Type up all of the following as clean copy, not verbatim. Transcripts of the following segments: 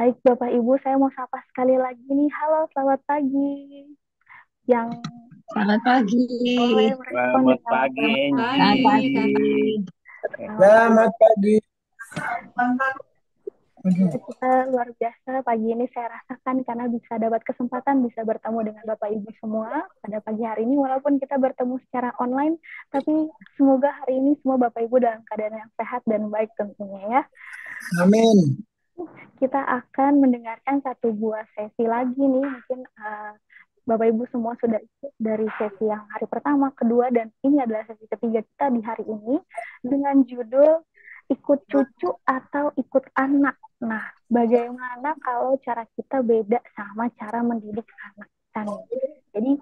Baik, Bapak Ibu, saya mau sapa sekali lagi nih. Halo, selamat pagi. Yang Selamat pagi. boleh merespon Selamat dengan pagi, selamat Selamat pagi. Angie. pagi. Selamat pagi. Selamat pagi. Kita luar biasa pagi ini saya rasakan karena bisa dapat kesempatan bisa bertemu dengan Bapak Ibu semua pada pagi hari ini. Walaupun kita bertemu secara online, tapi semoga hari ini semua Bapak Ibu dalam keadaan yang sehat dan baik tentunya ya. Amin. Kita akan mendengarkan satu buah sesi lagi nih. Mungkin Bapak Ibu semua sudah ikut dari sesi yang hari pertama, kedua, dan ini adalah sesi ketiga kita di hari ini dengan judul ikut cucu atau ikut anak. Nah, bagaimana kalau cara kita beda sama cara mendidik anak kita nih? Jadi,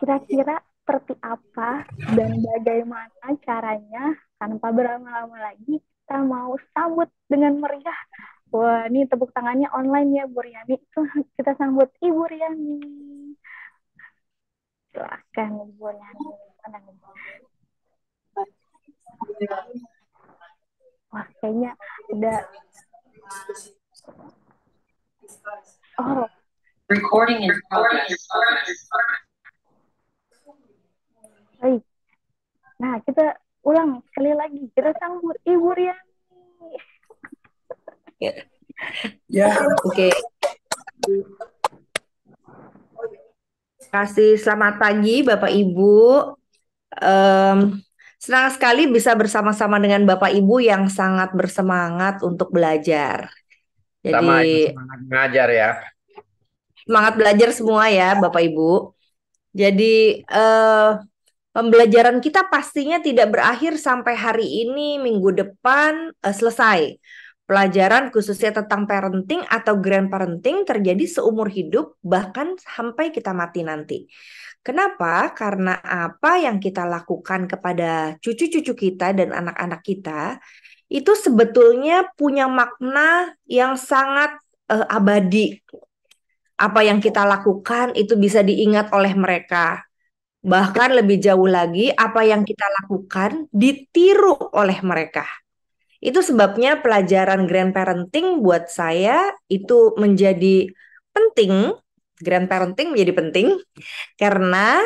kira-kira seperti apa dan bagaimana caranya tanpa berlama-lama lagi kita mau sambut dengan meriah. Wah, ini tepuk tangannya online ya, Bu Riani. Kita sambut Ibu Riani. Silahkan, Ibu Riani. Wah, kayaknya udah. Oh, Recording in progress. baik. Nah, kita ulang sekali lagi. Kita sambut Ibu Riani. Ya, Oke. Kasih selamat pagi Bapak Ibu. Senang sekali bisa bersama-sama dengan Bapak Ibu yang sangat bersemangat untuk belajar. Sama Jadi semangat mengajar ya. semangat belajar semua ya Bapak Ibu. Jadi pembelajaran kita pastinya tidak berakhir sampai hari ini, minggu depan selesai. Pelajaran khususnya tentang parenting atau grandparenting terjadi seumur hidup, bahkan sampai kita mati nanti. Kenapa? Karena apa yang kita lakukan kepada cucu-cucu kita dan anak-anak kita itu sebetulnya punya makna yang sangat abadi. Apa yang kita lakukan itu bisa diingat oleh mereka. Bahkan lebih jauh lagi, apa yang kita lakukan ditiru oleh mereka. Itu sebabnya pelajaran grandparenting buat saya itu menjadi penting. Grandparenting menjadi penting karena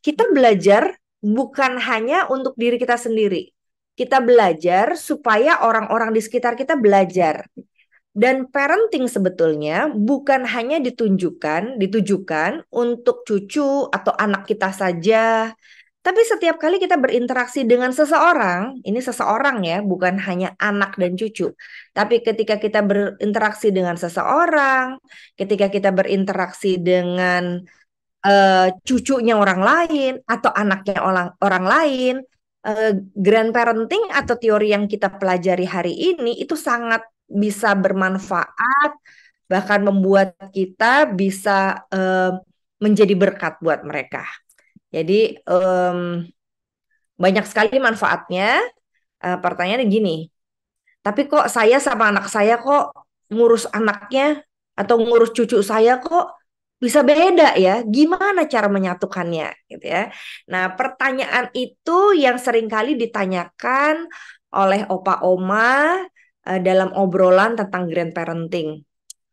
kita belajar bukan hanya untuk diri kita sendiri. Kita belajar supaya orang-orang di sekitar kita belajar. Dan parenting sebetulnya bukan hanya ditujukan untuk cucu atau anak kita saja, tapi setiap kali kita berinteraksi dengan seseorang, ini seseorang ya, bukan hanya anak dan cucu. Tapi ketika kita berinteraksi dengan seseorang, ketika kita berinteraksi dengan cucunya orang lain atau anaknya orang lain, grandparenting atau teori yang kita pelajari hari ini itu sangat bisa bermanfaat, bahkan membuat kita bisa menjadi berkat buat mereka. Jadi banyak sekali manfaatnya. Pertanyaannya gini, tapi kok saya sama anak saya kok ngurus anaknya atau ngurus cucu saya kok bisa beda ya? Gimana cara menyatukannya gitu ya? Nah, pertanyaan itu yang seringkali ditanyakan oleh opa oma dalam obrolan tentang grandparenting.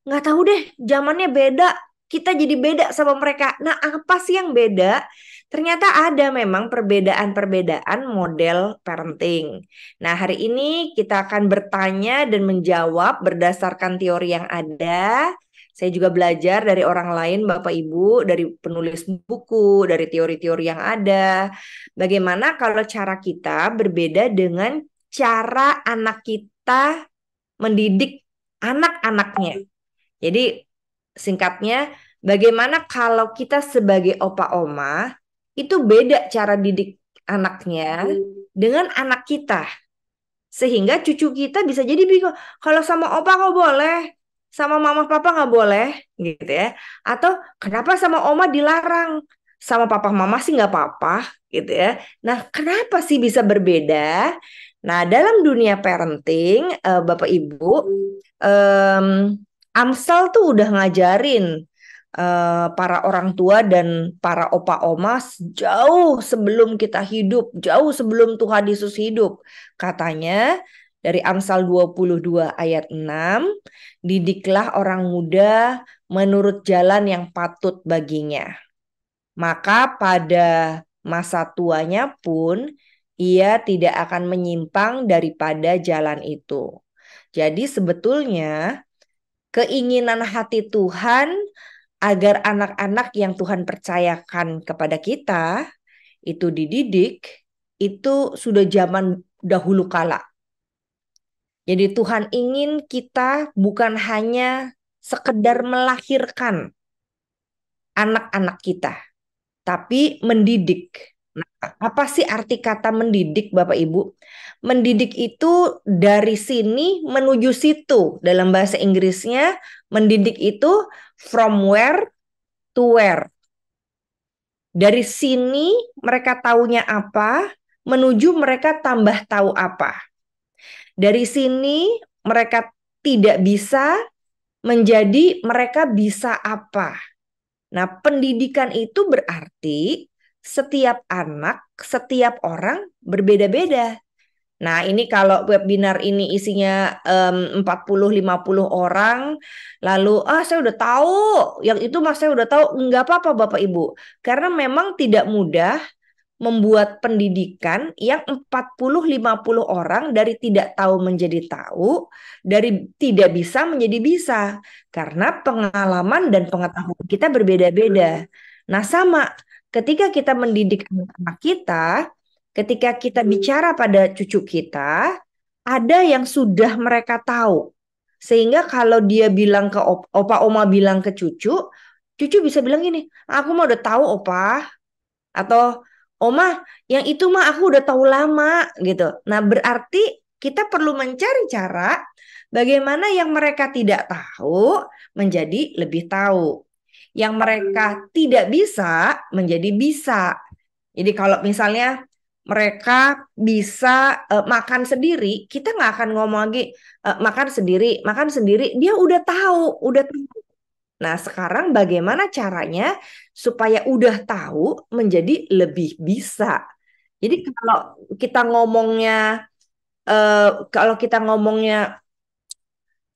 Nggak tahu deh, zamannya beda. Kita jadi beda sama mereka. Nah, apa sih yang beda? Ternyata ada memang perbedaan-perbedaan model parenting. Nah, hari ini kita akan bertanya dan menjawab berdasarkan teori yang ada. Saya juga belajar dari orang lain, Bapak Ibu, dari penulis buku, dari teori-teori yang ada. Bagaimana kalau cara kita berbeda dengan cara anak kita mendidik anak-anaknya. Jadi singkatnya, bagaimana kalau kita sebagai opa oma itu beda cara didik anaknya dengan anak kita. Sehingga cucu kita bisa jadi bingung, kalau sama opa kok boleh, sama mama papa nggak boleh, gitu ya. Atau kenapa sama oma dilarang, sama papa mama sih nggak apa-apa, gitu ya. Nah, kenapa sih bisa berbeda? Nah, dalam dunia parenting, Bapak Ibu, em, Amsal tuh udah ngajarin para orang tua dan para opa oma jauh sebelum kita hidup, jauh sebelum Tuhan Yesus hidup. Katanya Dari Amsal 22 ayat 6, didiklah orang muda menurut jalan yang patut baginya. Maka pada masa tuanya pun ia tidak akan menyimpang daripada jalan itu. Jadi sebetulnya keinginan hati Tuhan agar anak-anak yang Tuhan percayakan kepada kita itu dididik, itu sudah zaman dahulu kala. Jadi Tuhan ingin kita bukan hanya sekedar melahirkan anak-anak kita, tapi mendidik. Nah, apa sih arti kata mendidik, Bapak Ibu? Mendidik itu dari sini menuju situ. Dalam bahasa Inggrisnya, mendidik itu from where to where. Dari sini mereka taunya apa, menuju mereka tambah tahu apa. Dari sini mereka tidak bisa menjadi mereka bisa apa. Nah, pendidikan itu berarti setiap anak, setiap orang berbeda-beda. Nah, ini kalau webinar ini isinya 40-50 orang, lalu saya udah tahu, yang itu mas saya udah tahu, nggak apa-apa Bapak Ibu. Karena memang tidak mudah membuat pendidikan yang 40-50 orang dari tidak tahu menjadi tahu, dari tidak bisa menjadi bisa. Karena pengalaman dan pengetahuan kita berbeda-beda. Nah, sama ketika kita mendidik anak-anak kita, ketika kita bicara pada cucu kita, ada yang sudah mereka tahu. Sehingga kalau dia bilang ke opa oma bilang ke cucu, cucu bisa bilang gini, aku mah udah tahu opa. Atau Oma, yang itu mah aku udah tahu lama gitu. Nah, berarti kita perlu mencari cara bagaimana yang mereka tidak tahu menjadi lebih tahu. Yang mereka tidak bisa menjadi bisa. Jadi kalau misalnya mereka bisa makan sendiri, kita nggak akan ngomong lagi makan sendiri. Dia udah tahu, udah tahu. Nah, sekarang bagaimana caranya supaya udah tahu menjadi lebih bisa. Jadi kalau kita ngomongnya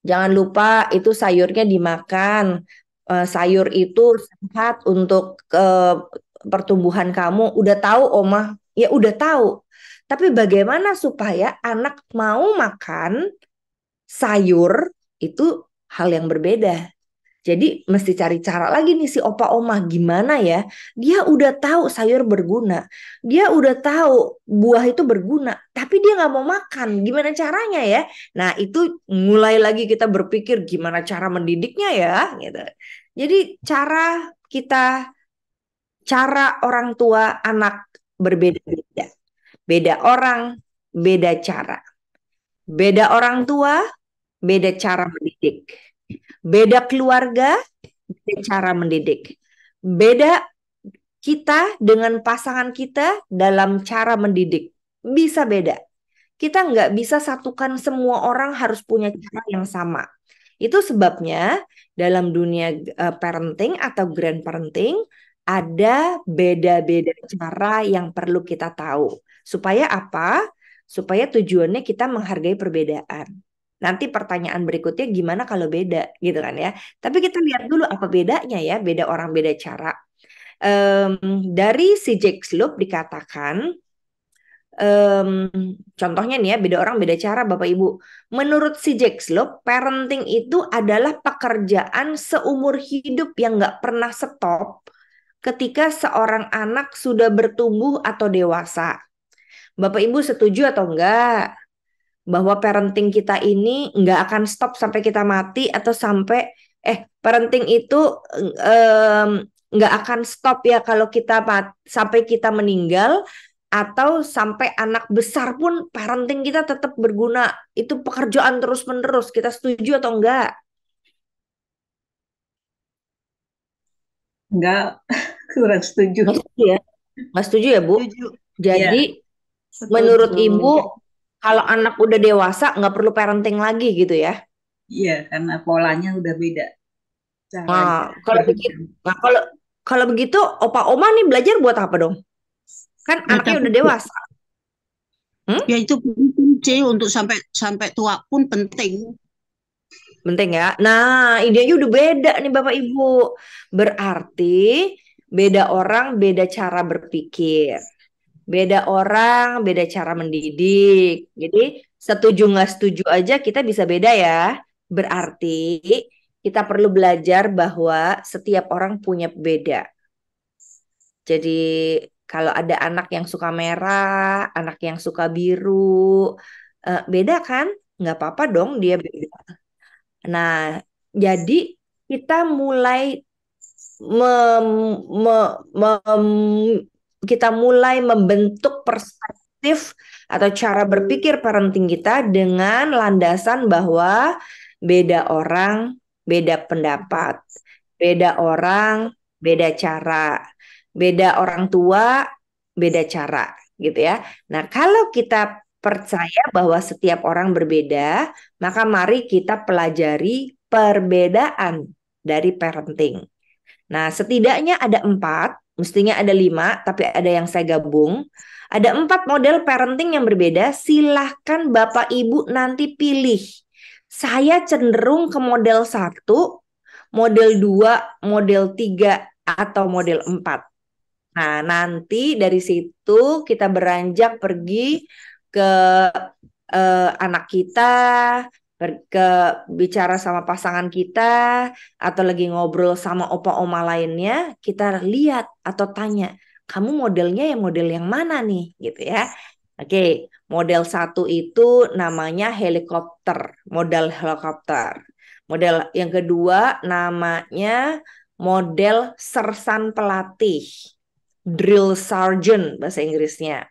jangan lupa itu sayurnya dimakan. Sayur itu sehat untuk pertumbuhan kamu. Udah tahu, Oma? Ya udah tahu. Tapi bagaimana supaya anak mau makan sayur itu hal yang berbeda. Jadi mesti cari cara lagi nih si opa oma gimana ya. Dia udah tahu sayur berguna. Dia udah tahu buah itu berguna. Tapi dia nggak mau makan. Gimana caranya ya? Nah itu mulai lagi kita berpikir gimana cara mendidiknya ya. Gitu. Jadi cara orang tua anak berbeda-beda. Beda orang, beda cara. Beda orang tua, beda cara mendidik. Beda keluarga, beda cara mendidik. Beda kita dengan pasangan kita dalam cara mendidik. Bisa beda. Kita nggak bisa satukan semua orang harus punya cara yang sama. Itu sebabnya dalam dunia parenting atau grandparenting ada beda-beda cara yang perlu kita tahu. Supaya apa? Supaya tujuannya kita menghargai perbedaan. Nanti pertanyaan berikutnya gimana kalau beda gitu kan ya. Tapi kita lihat dulu apa bedanya ya, beda orang beda cara. Dari si Jake Sloop dikatakan, contohnya nih ya, beda orang beda cara Bapak Ibu. Menurut si Jake Sloop, parenting itu adalah pekerjaan seumur hidup yang nggak pernah stop ketika seorang anak sudah bertumbuh atau dewasa. Bapak Ibu setuju atau enggak? Bahwa parenting kita ini nggak akan stop sampai kita mati atau sampai parenting itu nggak akan stop ya kalau kita sampai kita meninggal atau sampai anak besar pun parenting kita tetap berguna. Itu pekerjaan terus-menerus. Kita setuju atau enggak? Enggak, kurang setuju. Nggak setuju ya? Nggak setuju ya, Bu? Setuju. Jadi Ya, menurut setuju. Ibu kalau anak udah dewasa nggak perlu parenting lagi gitu ya? Iya, karena polanya udah beda. Nah, kalau begitu opa oma nih belajar buat apa dong? Kan anaknya udah dewasa. Ya itu kunci untuk sampai tua pun penting. Penting ya. Nah, idenya udah beda nih Bapak Ibu. Berarti beda orang, beda cara berpikir. Beda orang, beda cara mendidik. Jadi setuju nggak setuju aja kita bisa beda ya. Berarti kita perlu belajar bahwa setiap orang punya beda. Jadi kalau ada anak yang suka merah, anak yang suka biru, beda kan? Nggak apa-apa dong dia beda. Nah, jadi kita mulai kita mulai membentuk perspektif atau cara berpikir parenting kita dengan landasan bahwa beda orang, beda pendapat, beda orang, beda cara, beda orang tua, beda cara, gitu ya. Nah, kalau kita percaya bahwa setiap orang berbeda, maka mari kita pelajari perbedaan dari parenting. Nah, setidaknya ada 4, mestinya ada 5, tapi ada yang saya gabung. Ada 4 model parenting yang berbeda, silahkan Bapak Ibu nanti pilih. Saya cenderung ke model 1, model 2, model 3, atau model 4. Nah, nanti dari situ kita beranjak pergi ke anak kita, ke bicara sama pasangan kita, atau lagi ngobrol sama opa-oma lainnya, kita lihat atau tanya, kamu modelnya yang model yang mana nih, gitu ya. Oke, model 1 itu namanya helikopter, model helikopter. Model yang kedua namanya model sersan pelatih, drill sergeant bahasa Inggrisnya.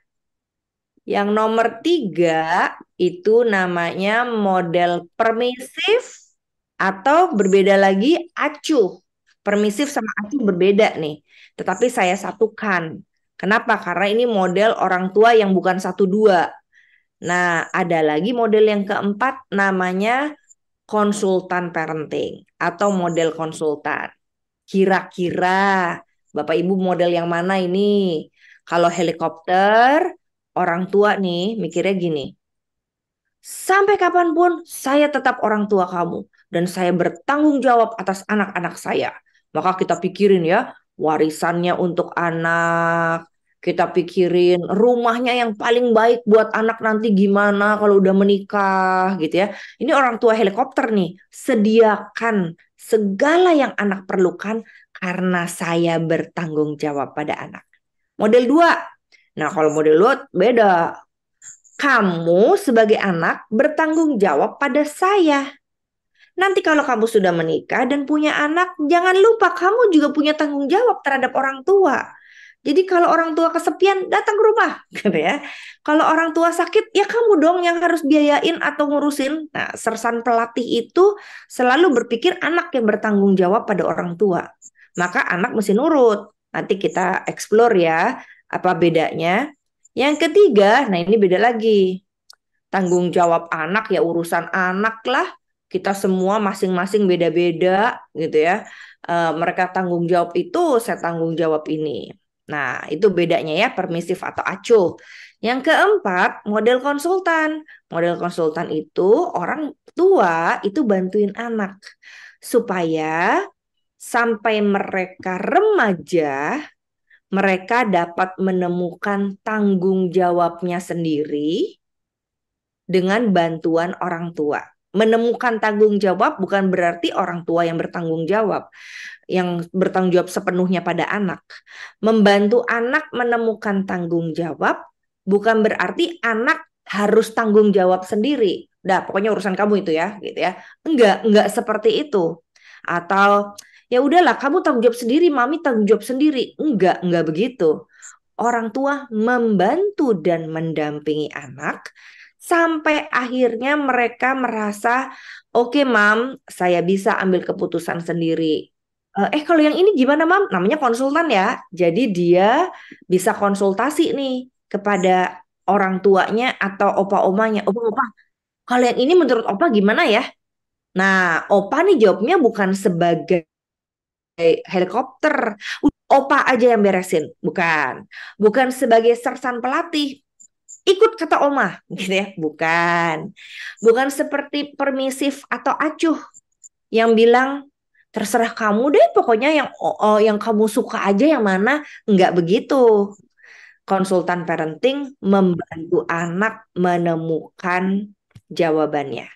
Yang nomor 3 itu namanya model permisif atau berbeda lagi acuh. Permisif sama acuh berbeda nih. Tetapi saya satukan. Kenapa? Karena ini model orang tua yang bukan 1-2. Nah, ada lagi model yang keempat namanya konsultan parenting atau model konsultan. Kira-kira Bapak Ibu model yang mana ini? Kalau helikopter, orang tua nih mikirnya gini, sampai kapanpun saya tetap orang tua kamu dan saya bertanggung jawab atas anak-anak saya. Maka kita pikirin ya, warisannya untuk anak, kita pikirin rumahnya yang paling baik buat anak nanti gimana kalau udah menikah gitu ya. Ini orang tua helikopter nih, sediakan segala yang anak perlukan karena saya bertanggung jawab pada anak. Model 2. Nah, kalau model 2 beda. Kamu sebagai anak bertanggung jawab pada saya. Nanti kalau kamu sudah menikah dan punya anak, jangan lupa kamu juga punya tanggung jawab terhadap orang tua. Jadi kalau orang tua kesepian, datang ke rumah, gitu ya. Kalau orang tua sakit, ya kamu dong yang harus biayain atau ngurusin. Nah, sersan pelatih itu selalu berpikir anak yang bertanggung jawab pada orang tua. Maka anak mesti nurut. Nanti kita explore ya, apa bedanya. Yang ketiga, nah ini beda lagi. Tanggung jawab anak ya urusan anak lah. Kita semua masing-masing beda-beda gitu ya. Mereka tanggung jawab itu, saya tanggung jawab ini. Nah, itu bedanya ya, permisif atau acuh. Yang keempat, model konsultan. Model konsultan itu orang tua itu bantuin anak supaya sampai mereka remaja, mereka dapat menemukan tanggung jawabnya sendiri dengan bantuan orang tua. Menemukan tanggung jawab bukan berarti orang tua yang bertanggung jawab, yang bertanggung jawab sepenuhnya pada anak. Membantu anak menemukan tanggung jawab bukan berarti anak harus tanggung jawab sendiri. Dah, pokoknya urusan kamu itu ya, gitu ya. Enggak seperti itu. Atau ya udahlah, kamu tanggung jawab sendiri, mami tanggung jawab sendiri. Enggak begitu. Orang tua membantu dan mendampingi anak sampai akhirnya mereka merasa, oke, mam, saya bisa ambil keputusan sendiri. Kalau yang ini gimana, mam? Namanya konsultan ya. Jadi dia bisa konsultasi nih kepada orang tuanya atau opa-omanya. Opa, kalau yang ini menurut opa gimana ya? Nah, opa nih jawabnya bukan sebagai helikopter. Opa aja yang beresin, bukan. Bukan sebagai sersan pelatih. ikut kata oma, gitu ya. Bukan. Bukan seperti permisif atau acuh yang bilang terserah kamu deh, pokoknya yang kamu suka aja yang mana. Enggak begitu. Konsultan parenting membantu anak menemukan jawabannya.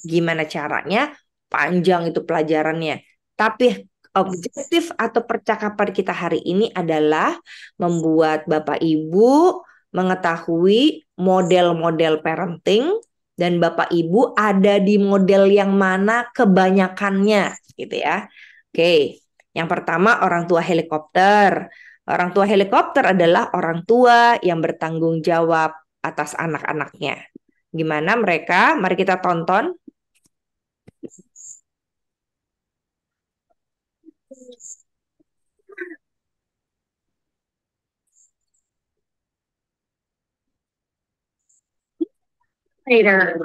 Gimana caranya? Panjang itu pelajarannya. Tapi objektif atau percakapan kita hari ini adalah membuat Bapak Ibu mengetahui model-model parenting dan Bapak Ibu ada di model yang mana kebanyakannya gitu ya. Oke, yang pertama orang tua helikopter. Orang tua helikopter adalah orang tua yang bertanggung jawab atas anak-anaknya. Gimana mereka? Mari kita tonton. Later.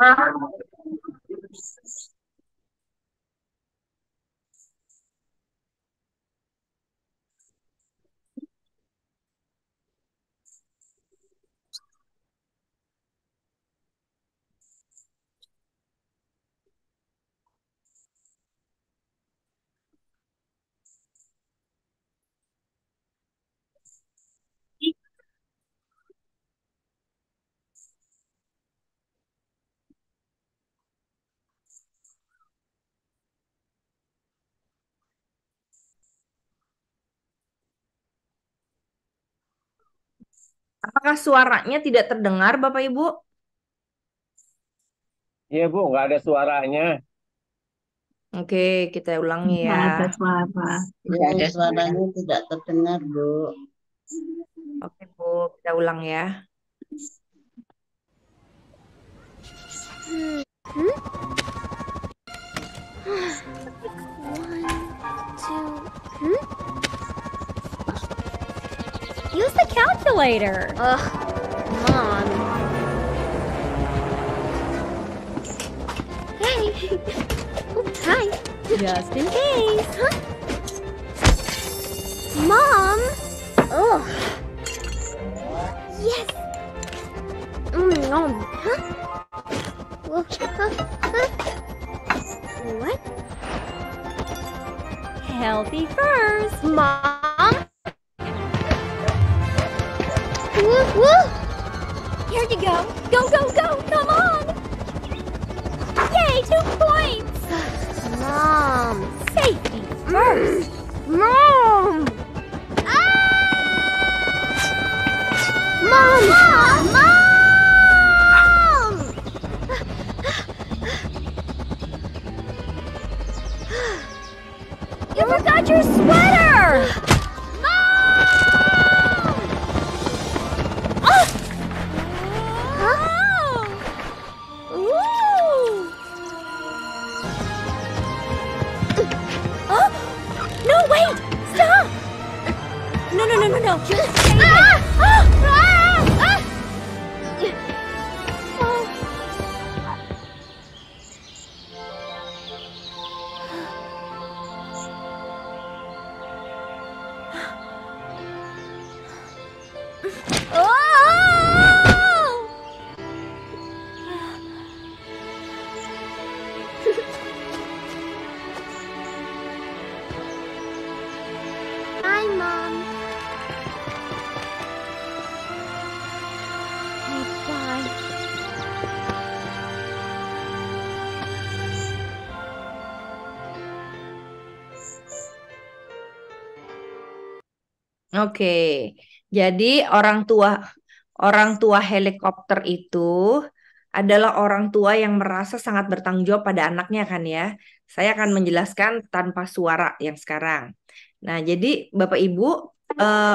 Apakah suaranya tidak terdengar, Bapak Ibu? Iya Bu, nggak ada suaranya. Oke, kita ulangi ya. Nggak ada suara. Tidak ada suaranya, tidak terdengar, Bu. Oke, Bu, kita ulang ya. Use the calculator. Ugh, Mom. Hey. Oops, hi. Just in case. Huh? Mom. Ugh. Yes. Huh? What? Healthy first, Mom. Woo, woo. Here you go. Go, go, go. Come on. Yay, 2 points. Mom. Safety first. Mom. Mom. Mom. Mom. You forgot your sweater. No, wait! Stop! No. Just save it. Hi, Mom. Okay, bye. Oke, jadi orang tua helikopter itu adalah orang tua yang merasa sangat bertanggung jawab pada anaknya kan ya. Saya akan menjelaskan tanpa suara yang sekarang. Nah, jadi Bapak Ibu,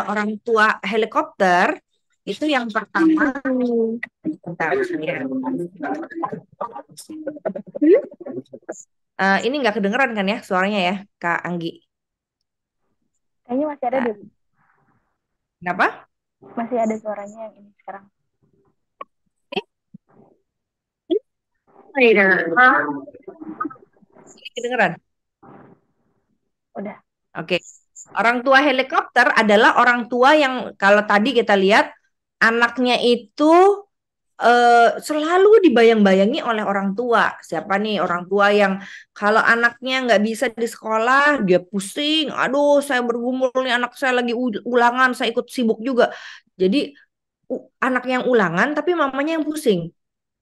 orang tua helikopter itu yang pertama. Bentar, ya. Ini nggak kedengeran kan ya suaranya ya, Kak Anggi? Kayaknya masih ada deh. Kenapa? Masih ada suaranya yang ini sekarang. Later. Ini kedengeran? Udah. Oke. Orang tua helikopter adalah orang tua yang kalau tadi kita lihat anaknya itu selalu dibayang-bayangi oleh orang tua. Siapa nih orang tua yang kalau anaknya nggak bisa di sekolah, dia pusing. Aduh, saya bergumul nih, anak saya lagi ulangan, saya ikut sibuk juga. Jadi anak yang ulangan, tapi mamanya yang pusing.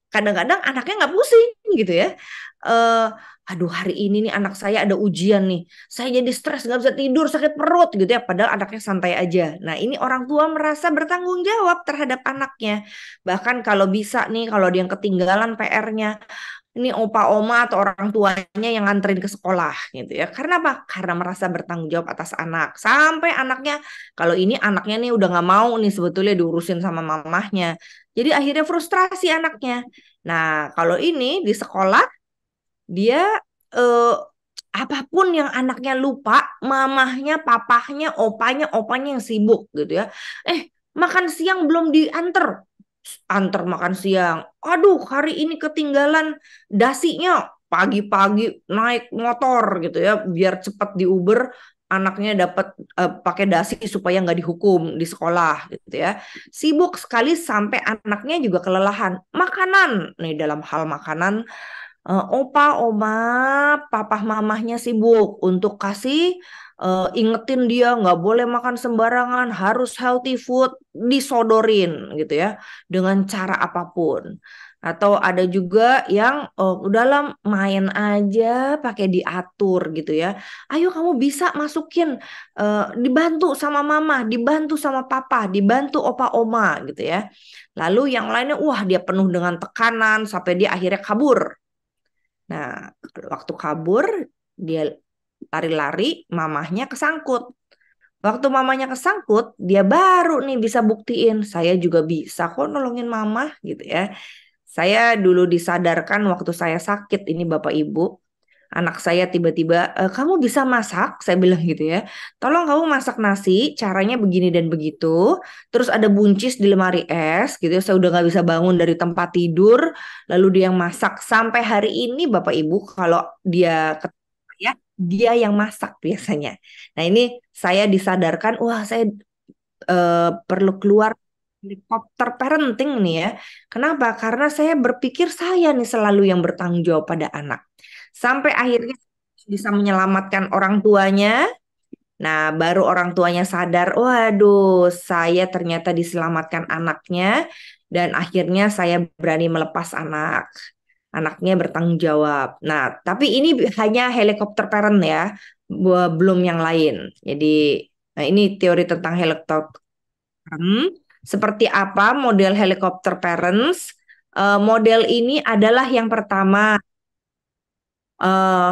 Kadang-kadang anaknya nggak pusing gitu ya. Eh, aduh hari ini nih anak saya ada ujian nih. Saya jadi stres, nggak bisa tidur, sakit perut gitu ya. Padahal anaknya santai aja. Nah ini orang tua merasa bertanggung jawab terhadap anaknya. Bahkan kalau bisa nih, kalau dia yang ketinggalan PR-nya, ini opa oma atau orang tuanya yang nganterin ke sekolah gitu ya. Karena apa? Karena merasa bertanggung jawab atas anak. Sampai anaknya, kalau ini anaknya nih udah nggak mau nih sebetulnya diurusin sama mamahnya. Jadi akhirnya frustrasi anaknya. Nah, kalau ini di sekolah dia eh, apapun yang anaknya lupa, mamahnya, papahnya, opanya yang sibuk gitu ya. Makan siang belum diantar. Antar makan siang. Aduh, hari ini ketinggalan dasinya. Pagi-pagi naik motor gitu ya, biar cepat di Uber anaknya dapat pakai dasi supaya nggak dihukum di sekolah gitu ya. Sibuk sekali sampai anaknya juga kelelahan. Makanan, nih dalam hal makanan opa, oma, papa mamahnya sibuk untuk kasih ingetin dia nggak boleh makan sembarangan, harus healthy food, disodorin gitu ya dengan cara apapun. Atau ada juga yang udahlah main aja pakai diatur gitu ya. Ayo kamu bisa masukin, dibantu sama mama, dibantu sama papa, dibantu opa oma gitu ya. Lalu yang lainnya wah dia penuh dengan tekanan sampai dia akhirnya kabur. Nah, waktu kabur, dia lari-lari, mamahnya kesangkut. Waktu mamanya kesangkut, dia baru nih bisa buktiin, saya juga bisa kok nolongin mama gitu ya. Saya dulu disadarkan waktu saya sakit, ini Bapak Ibu. Anak saya tiba-tiba, kamu bisa masak? Saya bilang gitu ya. Tolong kamu masak nasi, caranya begini dan begitu. Terus ada buncis di lemari es gitu ya. Saya udah gak bisa bangun dari tempat tidur. Lalu dia yang masak. Sampai hari ini Bapak Ibu kalau dia ya dia yang masak biasanya. Nah ini saya disadarkan, wah saya perlu keluar helikopter parenting nih ya. Kenapa? Karena saya berpikir saya nih selalu yang bertanggung jawab pada anak. Sampai akhirnya bisa menyelamatkan orang tuanya. Nah, baru orang tuanya sadar, waduh, saya ternyata diselamatkan anaknya. Dan akhirnya saya berani melepas anak. Anaknya bertanggung jawab. Nah, tapi ini hanya helikopter parent ya, belum yang lain. Jadi, nah ini teori tentang helikopter. Seperti apa model helikopter parents? Model ini adalah yang pertama,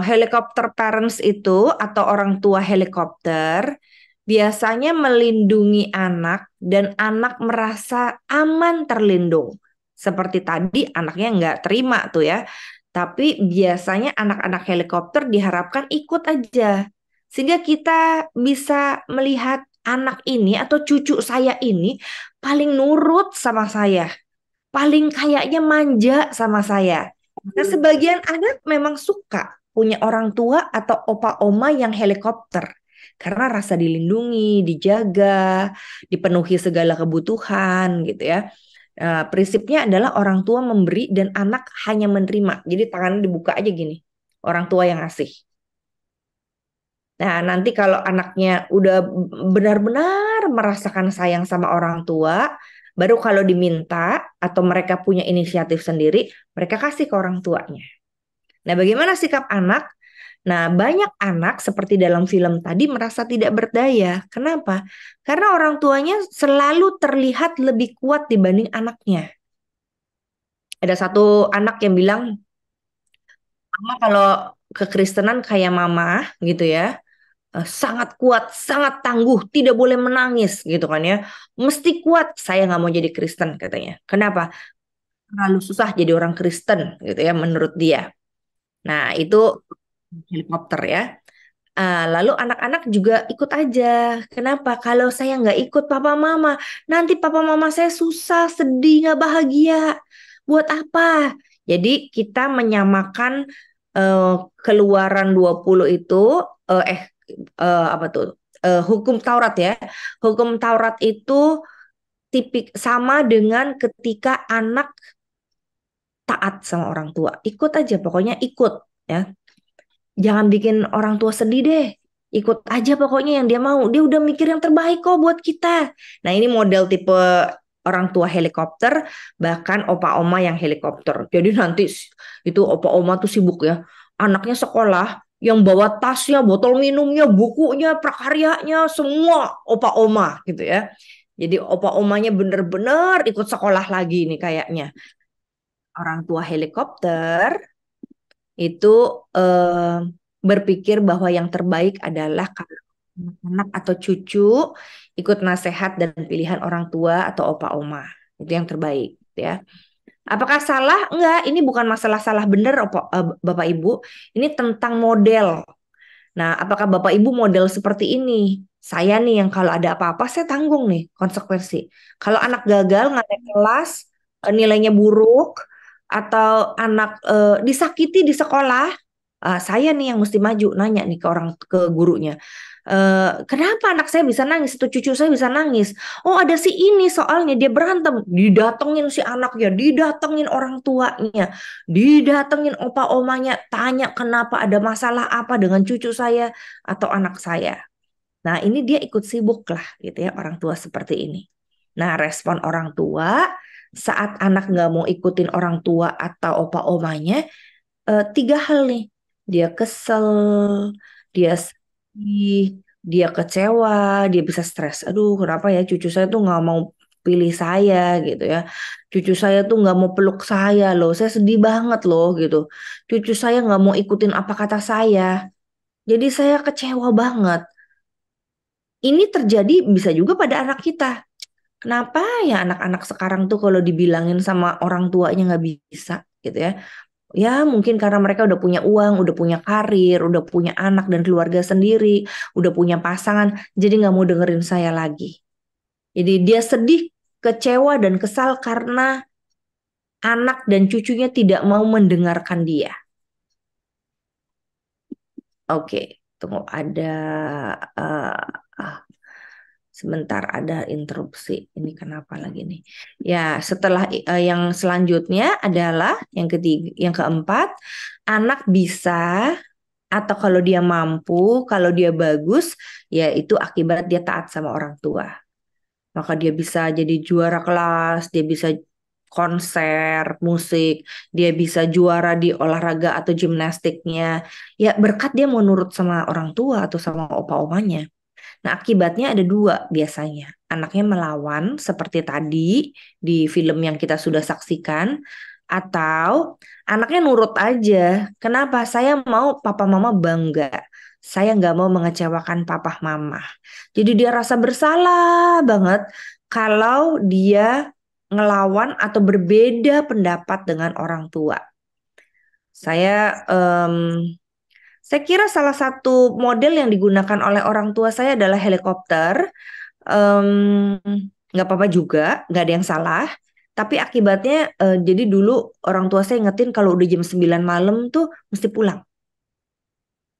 helikopter parents itu atau orang tua helikopter biasanya melindungi anak dan anak merasa aman terlindung. Seperti tadi anaknya nggak terima tuh ya. Tapi biasanya anak-anak helikopter diharapkan ikut aja. Sehingga kita bisa melihat anak ini atau cucu saya ini paling nurut sama saya. Paling kayaknya manja sama saya. Nah, sebagian anak memang suka punya orang tua atau opa oma yang helikopter. Karena rasa dilindungi, dijaga, dipenuhi segala kebutuhan gitu ya. Prinsipnya adalah orang tua memberi dan anak hanya menerima. Jadi tangannya dibuka aja gini. Orang tua yang ngasih. Nah, nanti kalau anaknya udah benar-benar merasakan sayang sama orang tua, baru kalau diminta atau mereka punya inisiatif sendiri, mereka kasih ke orang tuanya. Nah, bagaimana sikap anak? Nah, banyak anak seperti dalam film tadi merasa tidak berdaya. Kenapa? Karena orang tuanya selalu terlihat lebih kuat dibanding anaknya. Ada satu anak yang bilang, "Mama kalau kekristenan kayak mama gitu ya, sangat kuat, sangat tangguh, tidak boleh menangis gitu kan ya. Mesti kuat, saya nggak mau jadi Kristen," katanya. Kenapa? Terlalu susah jadi orang Kristen gitu ya menurut dia. Nah, itu helikopter ya. Lalu anak-anak juga ikut aja. Kenapa? Kalau saya nggak ikut papa mama, nanti papa mama saya susah, sedih, nggak bahagia. Buat apa? Jadi kita menyamakan Keluaran 20 itu, apa tuh? Hukum Taurat ya. Hukum Taurat itu tipik sama dengan ketika anak taat sama orang tua. Ikut aja, pokoknya ikut ya. Jangan bikin orang tua sedih deh. Ikut aja pokoknya yang dia mau. Dia udah mikir yang terbaik kok buat kita. Nah, ini model tipe orang tua helikopter, bahkan opa oma yang helikopter. Jadi nanti itu opa oma tuh sibuk ya. Anaknya sekolah yang bawa tasnya, botol minumnya, bukunya, prakaryanya, semua opa oma gitu ya. Jadi opa omanya bener-bener ikut sekolah lagi nih kayaknya. Orang tua helikopter itu berpikir bahwa yang terbaik adalah kalau anak atau cucu ikut nasihat dan pilihan orang tua atau opa oma. Itu yang terbaik ya. Apakah salah? Enggak, ini bukan masalah salah benar Bapak Ibu. Ini tentang model. Nah, apakah Bapak Ibu model seperti ini? Saya nih yang kalau ada apa-apa saya tanggung nih konsekuensi. Kalau anak gagal nggak naik kelas, nilainya buruk, atau anak disakiti di sekolah, saya nih yang mesti maju nanya nih ke gurunya. Kenapa anak saya bisa nangis atau cucu saya bisa nangis? Oh, ada si ini soalnya dia berantem, didatengin si anaknya, didatengin orang tuanya, didatengin opa omanya, tanya kenapa, ada masalah apa dengan cucu saya atau anak saya. Nah, ini dia ikut sibuk lah gitu ya, orang tua seperti ini. Nah, respon orang tua saat anak nggak mau ikutin orang tua atau opa omanya, 3 hal nih. Dia kesel, dia sedih, dia kecewa, dia bisa stres. Aduh, kenapa ya cucu saya tuh nggak mau pilih saya gitu ya. Cucu saya tuh nggak mau peluk saya loh. Saya sedih banget loh gitu. Cucu saya nggak mau ikutin apa kata saya. Jadi saya kecewa banget. Ini terjadi bisa juga pada anak kita. Kenapa ya anak-anak sekarang tuh kalau dibilangin sama orang tuanya nggak bisa gitu ya. Ya mungkin karena mereka udah punya uang, udah punya karir, udah punya anak dan keluarga sendiri, udah punya pasangan, jadi nggak mau dengerin saya lagi. Jadi dia sedih, kecewa dan kesal karena anak dan cucunya tidak mau mendengarkan dia. Oke, tunggu ada sebentar ada interupsi. Ini kenapa lagi nih? Ya, setelah yang selanjutnya adalah yang ketiga, yang keempat, anak bisa atau kalau dia mampu, kalau dia bagus, ya itu akibat dia taat sama orang tua. Maka dia bisa jadi juara kelas, dia bisa konser, musik, dia bisa juara di olahraga atau gimnastiknya. Ya berkat dia mau nurut sama orang tua atau sama opa-omanya. Nah, akibatnya ada 2 biasanya. Anaknya melawan seperti tadi di film yang kita sudah saksikan, atau anaknya nurut aja. Kenapa? Saya mau papa mama bangga. Saya nggak mau mengecewakan papa mama. Jadi dia rasa bersalah banget kalau dia ngelawan atau berbeda pendapat dengan orang tua. Saya kira salah satu model yang digunakan oleh orang tua saya adalah helikopter. Nggak apa-apa juga, nggak ada yang salah. Tapi akibatnya, jadi dulu orang tua saya ingetin kalau udah jam 9 malam tuh mesti pulang.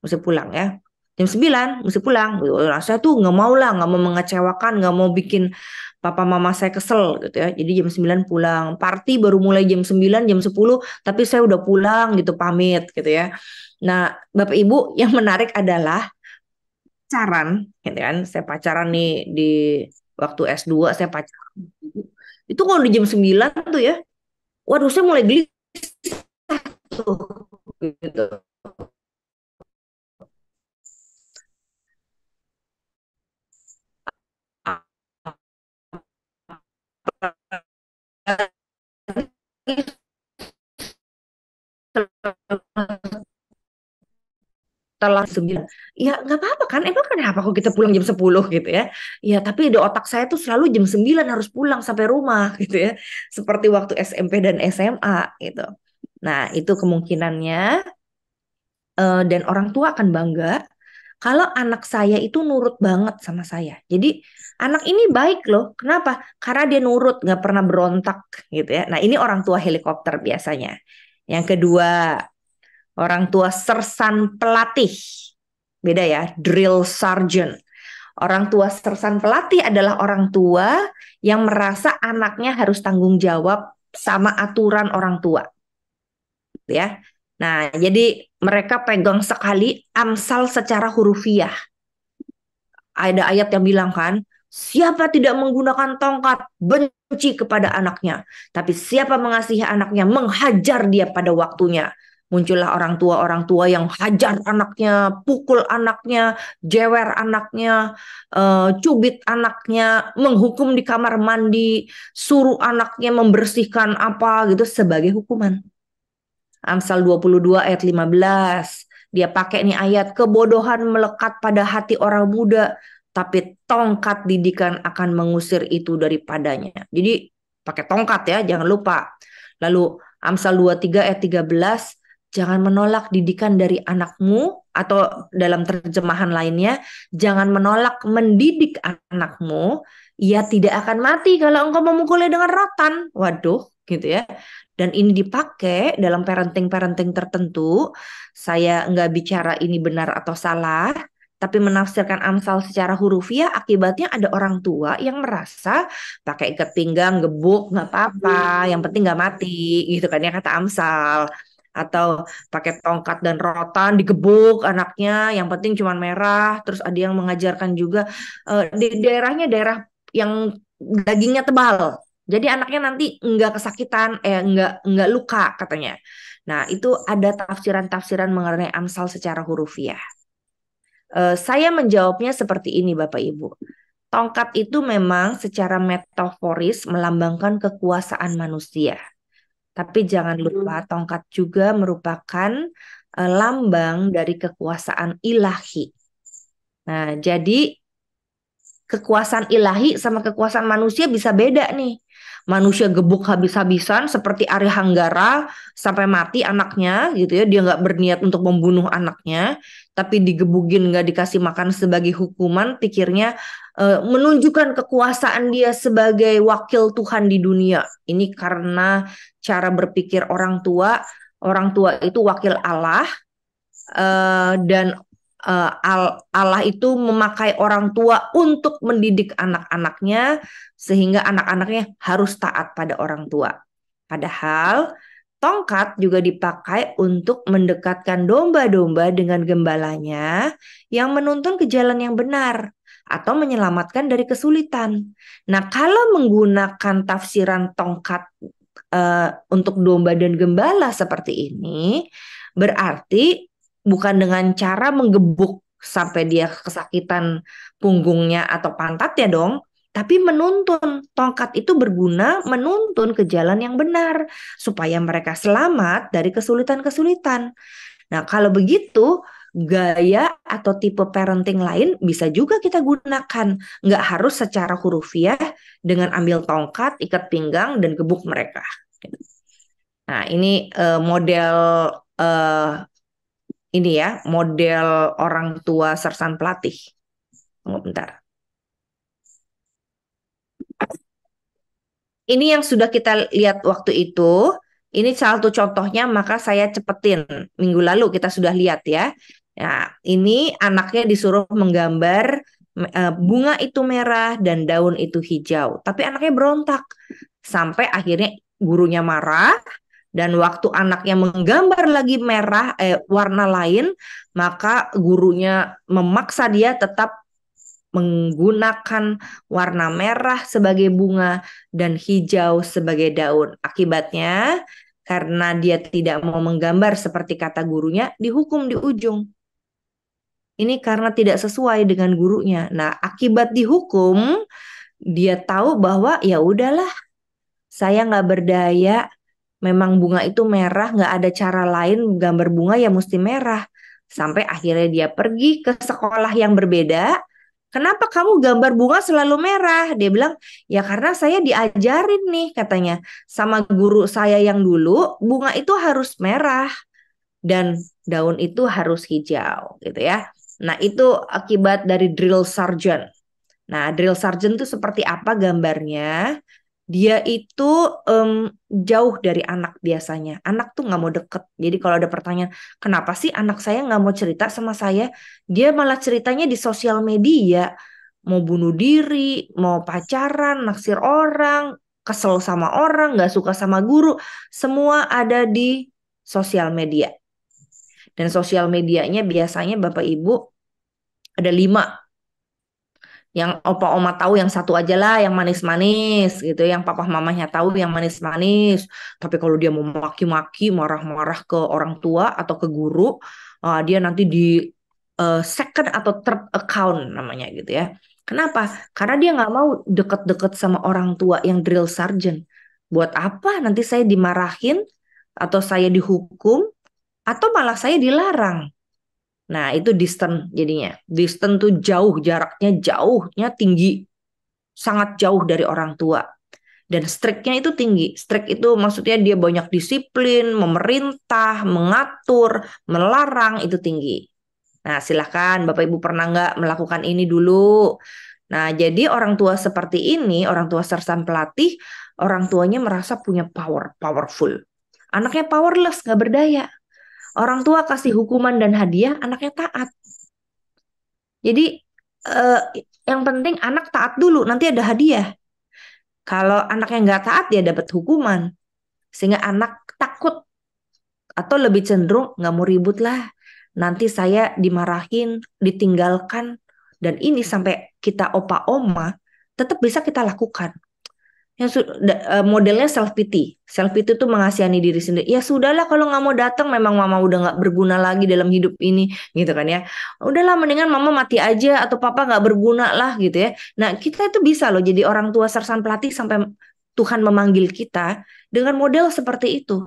Mesti pulang ya. Jam 9 mesti pulang. Nah, saya tuh nggak mau lah, nggak mau mengecewakan, nggak mau bikin papa mama saya kesel gitu ya. Jadi jam 9 pulang. Party baru mulai jam 9, jam 10, tapi saya udah pulang gitu, pamit gitu ya. Nah, Bapak Ibu, yang menarik adalah pacaran, gitu kan? Saya pacaran nih di waktu S2, saya pacaran. Itu kalau di jam 9 tuh ya, waduh saya mulai gelisah tuh, gitu. Setelah 9, ya nggak apa-apa kan, emang kenapa kok kita pulang jam 10 gitu ya. Ya tapi di otak saya tuh selalu jam 9 harus pulang sampai rumah gitu ya. Seperti waktu SMP dan SMA gitu. Nah itu kemungkinannya, dan orang tua akan bangga kalau anak saya itu nurut banget sama saya. Jadi anak ini baik loh, kenapa? Karena dia nurut, nggak pernah berontak gitu ya. Nah ini orang tua helikopter biasanya. Yang kedua, orang tua sersan pelatih. Beda ya, drill sergeant. Orang tua sersan pelatih adalah orang tua yang merasa anaknya harus tanggung jawab sama aturan orang tua. ya. Nah, jadi mereka pegang sekali Amsal secara hurufiah. Ada ayat yang bilang kan, siapa tidak menggunakan tongkat benci kepada anaknya, tapi siapa mengasihi anaknya menghajar dia pada waktunya. Muncullah orang tua yang hajar anaknya, pukul anaknya, jewer anaknya, cubit anaknya, menghukum di kamar mandi, suruh anaknya membersihkan apa gitu sebagai hukuman. Amsal 22 ayat 15. Dia pakai nih ayat, kebodohan melekat pada hati orang muda, tapi tongkat didikan akan mengusir itu daripadanya. Jadi pakai tongkat ya, jangan lupa. Lalu Amsal 23 ayat 13, jangan menolak didikan dari anakmu, atau dalam terjemahan lainnya, jangan menolak mendidik anakmu, ia tidak akan mati kalau engkau memukulnya dengan rotan. Waduh, gitu ya. Dan ini dipakai dalam parenting-parenting tertentu. Saya nggak bicara ini benar atau salah, tapi menafsirkan Amsal secara hurufiah, akibatnya ada orang tua yang merasa pakai ikat pinggang, gebuk, nggak apa-apa, yang penting nggak mati, gitu kan ya kata Amsal. Atau pakai tongkat dan rotan, digebuk anaknya, yang penting cuma merah. Terus ada yang mengajarkan juga di daerahnya daerah yang dagingnya tebal. Jadi anaknya nanti nggak kesakitan, nggak luka katanya. Nah, itu ada tafsiran-tafsiran mengenai Amsal secara hurufiah. Saya menjawabnya seperti ini, Bapak Ibu. Tongkat itu memang secara metaforis melambangkan kekuasaan manusia. Tapi jangan lupa tongkat juga merupakan lambang dari kekuasaan ilahi. Nah, jadi kekuasaan ilahi sama kekuasaan manusia bisa beda nih. Manusia gebuk habis-habisan seperti Ari Hanggara sampai mati anaknya gitu ya. Dia nggak berniat untuk membunuh anaknya, tapi digebukin nggak dikasih makan sebagai hukuman, pikirnya menunjukkan kekuasaan dia sebagai wakil Tuhan di dunia. Ini karena cara berpikir orang tua itu wakil Allah, dan Allah itu memakai orang tua untuk mendidik anak-anaknya sehingga anak-anaknya harus taat pada orang tua. Padahal tongkat juga dipakai untuk mendekatkan domba-domba dengan gembalanya yang menuntun ke jalan yang benar atau menyelamatkan dari kesulitan. Nah, kalau menggunakan tafsiran tongkat untuk domba dan gembala seperti ini, berarti bukan dengan cara menggebuk sampai dia kesakitan punggungnya atau pantatnya dong, tapi menuntun. Tongkat itu berguna menuntun ke jalan yang benar supaya mereka selamat dari kesulitan-kesulitan. Nah, kalau begitu, gaya atau tipe parenting lain bisa juga kita gunakan. Nggak harus secara hurufiah dengan ambil tongkat, ikat pinggang, dan gebuk mereka. Nah, ini model ini ya, model orang tua sersan pelatih. Tunggu bentar. Ini yang sudah kita lihat waktu itu. Ini salah satu contohnya, maka saya cepetin. Minggu lalu kita sudah lihat ya. Nah, ini anaknya disuruh menggambar bunga itu merah dan daun itu hijau. Tapi anaknya berontak. Sampai akhirnya gurunya marah. Dan waktu anaknya menggambar lagi merah, warna lain, maka gurunya memaksa dia tetap menggunakan warna merah sebagai bunga dan hijau sebagai daun. Akibatnya, karena dia tidak mau menggambar seperti kata gurunya, dihukum di ujung. Ini karena tidak sesuai dengan gurunya. Nah, akibat dihukum, dia tahu bahwa ya udahlah, saya nggak berdaya. Memang bunga itu merah, nggak ada cara lain gambar bunga ya mesti merah. Sampai akhirnya dia pergi ke sekolah yang berbeda. Kenapa kamu gambar bunga selalu merah? Dia bilang, ya karena saya diajarin nih katanya. Sama guru saya yang dulu, bunga itu harus merah. Dan daun itu harus hijau gitu ya. Nah, itu akibat dari drill sergeant. Nah, drill sergeant itu seperti apa gambarnya? Dia itu jauh dari anak biasanya. Anak tuh nggak mau deket. Jadi kalau ada pertanyaan, kenapa sih anak saya nggak mau cerita sama saya? Dia malah ceritanya di sosial media. Mau bunuh diri, mau pacaran, naksir orang, kesel sama orang, nggak suka sama guru. Semua ada di sosial media. Dan sosial medianya biasanya Bapak Ibu ada 5. Yang opa oma tahu yang satu aja lah, yang manis-manis gitu, yang papa mamanya tahu yang manis-manis. Tapi kalau dia mau maki-maki, marah-marah ke orang tua atau ke guru, dia nanti di second atau third account namanya gitu ya. Kenapa? Karena dia nggak mau deket-deket sama orang tua yang drill sergeant. Buat apa nanti saya dimarahin atau saya dihukum atau malah saya dilarang. Nah, itu distant jadinya. Distant tuh jauh, jaraknya jauhnya tinggi. Sangat jauh dari orang tua. Dan strict-nya itu tinggi. Strict itu maksudnya dia banyak disiplin, memerintah, mengatur, melarang, itu tinggi. Nah, silahkan Bapak Ibu pernah nggak melakukan ini dulu? Nah, jadi orang tua seperti ini, orang tua sersan pelatih, orang tuanya merasa punya powerful. Anaknya powerless, nggak berdaya. Orang tua kasih hukuman dan hadiah, anaknya taat. Jadi yang penting anak taat dulu, nanti ada hadiah. Kalau anaknya nggak taat, dia dapat hukuman. Sehingga anak takut. Atau lebih cenderung nggak mau ribut lah. Nanti saya dimarahin, ditinggalkan. Dan ini sampai kita opa-oma, tetap bisa kita lakukan. Yang modelnya self pity. Self pity itu mengasihani diri sendiri. Ya sudahlah kalau nggak mau datang, memang mama udah nggak berguna lagi dalam hidup ini, gitu kan ya. Udahlah mendingan mama mati aja atau papa nggak berguna lah gitu ya. Nah kita itu bisa loh jadi orang tua sersan pelatih sampai Tuhan memanggil kita dengan model seperti itu.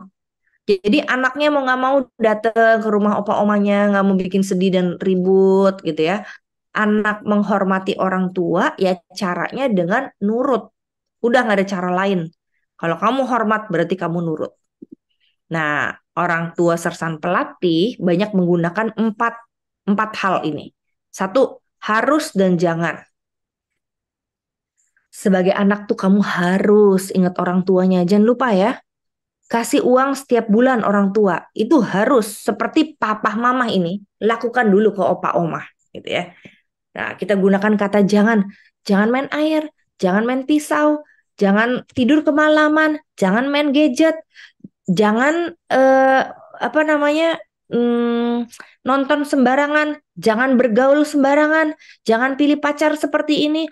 Jadi anaknya mau nggak mau datang ke rumah opa omanya, nggak mau bikin sedih dan ribut gitu ya. Anak menghormati orang tua ya caranya dengan nurut. Udah nggak ada cara lain. Kalau kamu hormat berarti kamu nurut. Nah, orang tua sersan pelatih banyak menggunakan empat hal ini. 1, harus dan jangan. Sebagai anak tuh kamu harus ingat orang tuanya. Jangan lupa ya. Kasih uang setiap bulan orang tua. Itu harus. Seperti papa mama ini. Lakukan dulu ke opa oma. Gitu ya. Nah, kita gunakan kata jangan. Jangan main air. Jangan main pisau, jangan tidur kemalaman, jangan main gadget, jangan nonton sembarangan, jangan bergaul sembarangan, jangan pilih pacar seperti ini,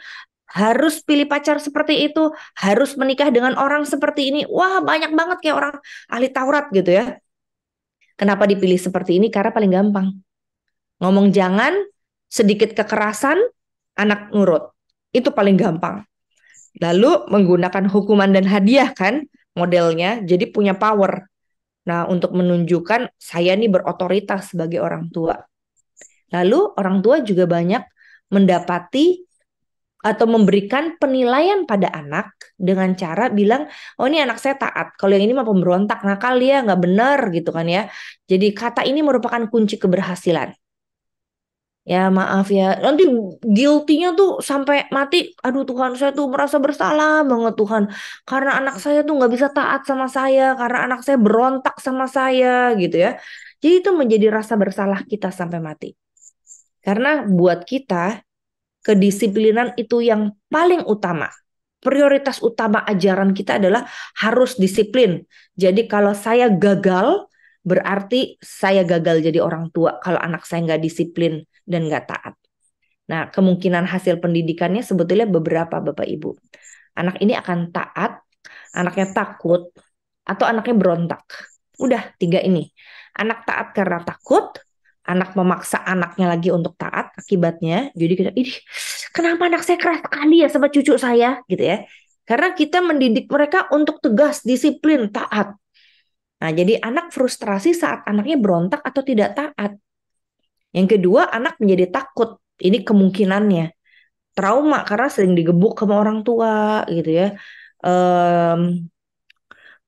harus pilih pacar seperti itu, harus menikah dengan orang seperti ini. Wah, banyak banget kayak orang ahli Taurat gitu ya. Kenapa dipilih seperti ini? Karena paling gampang. Ngomong jangan, sedikit kekerasan, anak nurut. Itu paling gampang. Lalu menggunakan hukuman dan hadiah kan modelnya, jadi punya power. Nah, untuk menunjukkan saya nih berotoritas sebagai orang tua. Lalu orang tua juga banyak mendapati atau memberikan penilaian pada anak dengan cara bilang, oh ini anak saya taat, kalau yang ini mah pemberontak, nakal ya, nggak benar gitu kan ya. Jadi kata ini merupakan kunci keberhasilan. Ya maaf ya, nanti guilty-nya tuh sampai mati. Aduh Tuhan, saya tuh merasa bersalah banget Tuhan. Karena anak saya tuh nggak bisa taat sama saya. Karena anak saya berontak sama saya gitu ya. Jadi itu menjadi rasa bersalah kita sampai mati. Karena buat kita, kedisiplinan itu yang paling utama. Prioritas utama ajaran kita adalah harus disiplin. Jadi kalau saya gagal, berarti saya gagal jadi orang tua kalau anak saya nggak disiplin dan nggak taat. Nah, kemungkinan hasil pendidikannya sebetulnya beberapa Bapak Ibu. Anak ini akan taat, anaknya takut, atau anaknya berontak. Udah 3 ini. Anak taat karena takut, anak memaksa anaknya lagi untuk taat akibatnya. Jadi kita, kenapa anak saya keras sekali ya sama cucu saya gitu ya. Karena kita mendidik mereka untuk tegas, disiplin, taat. Nah, jadi anak frustrasi saat anaknya berontak atau tidak taat. Yang kedua, anak menjadi takut. Ini kemungkinannya. Trauma karena sering digebuk sama orang tua gitu ya.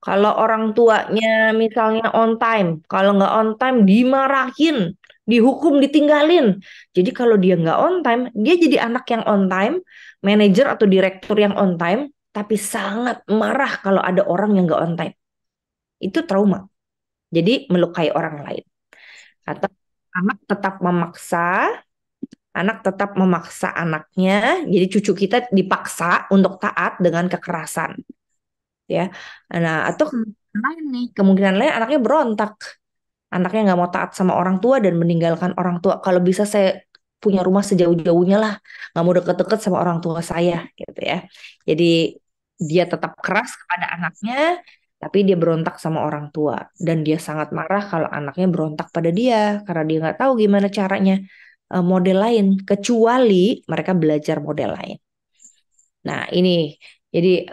Kalau orang tuanya misalnya on time, kalau nggak on time dimarahin, dihukum, ditinggalin. Jadi kalau dia nggak on time, dia jadi anak yang on time, manajer atau direktur yang on time, tapi sangat marah kalau ada orang yang nggak on time. Itu trauma. Jadi melukai orang lain. Atau anak tetap memaksa anaknya. Jadi cucu kita dipaksa untuk taat dengan kekerasan. ya. Nah, atau kemungkinan lain anaknya berontak. Anaknya nggak mau taat sama orang tua dan meninggalkan orang tua. Kalau bisa saya punya rumah sejauh-jauhnya lah, nggak mau deket-deket sama orang tua saya, gitu ya. Jadi dia tetap keras kepada anaknya, tapi dia berontak sama orang tua. Dan dia sangat marah kalau anaknya berontak pada dia, karena dia nggak tahu gimana caranya model lain, kecuali mereka belajar model lain. Nah, ini. Jadi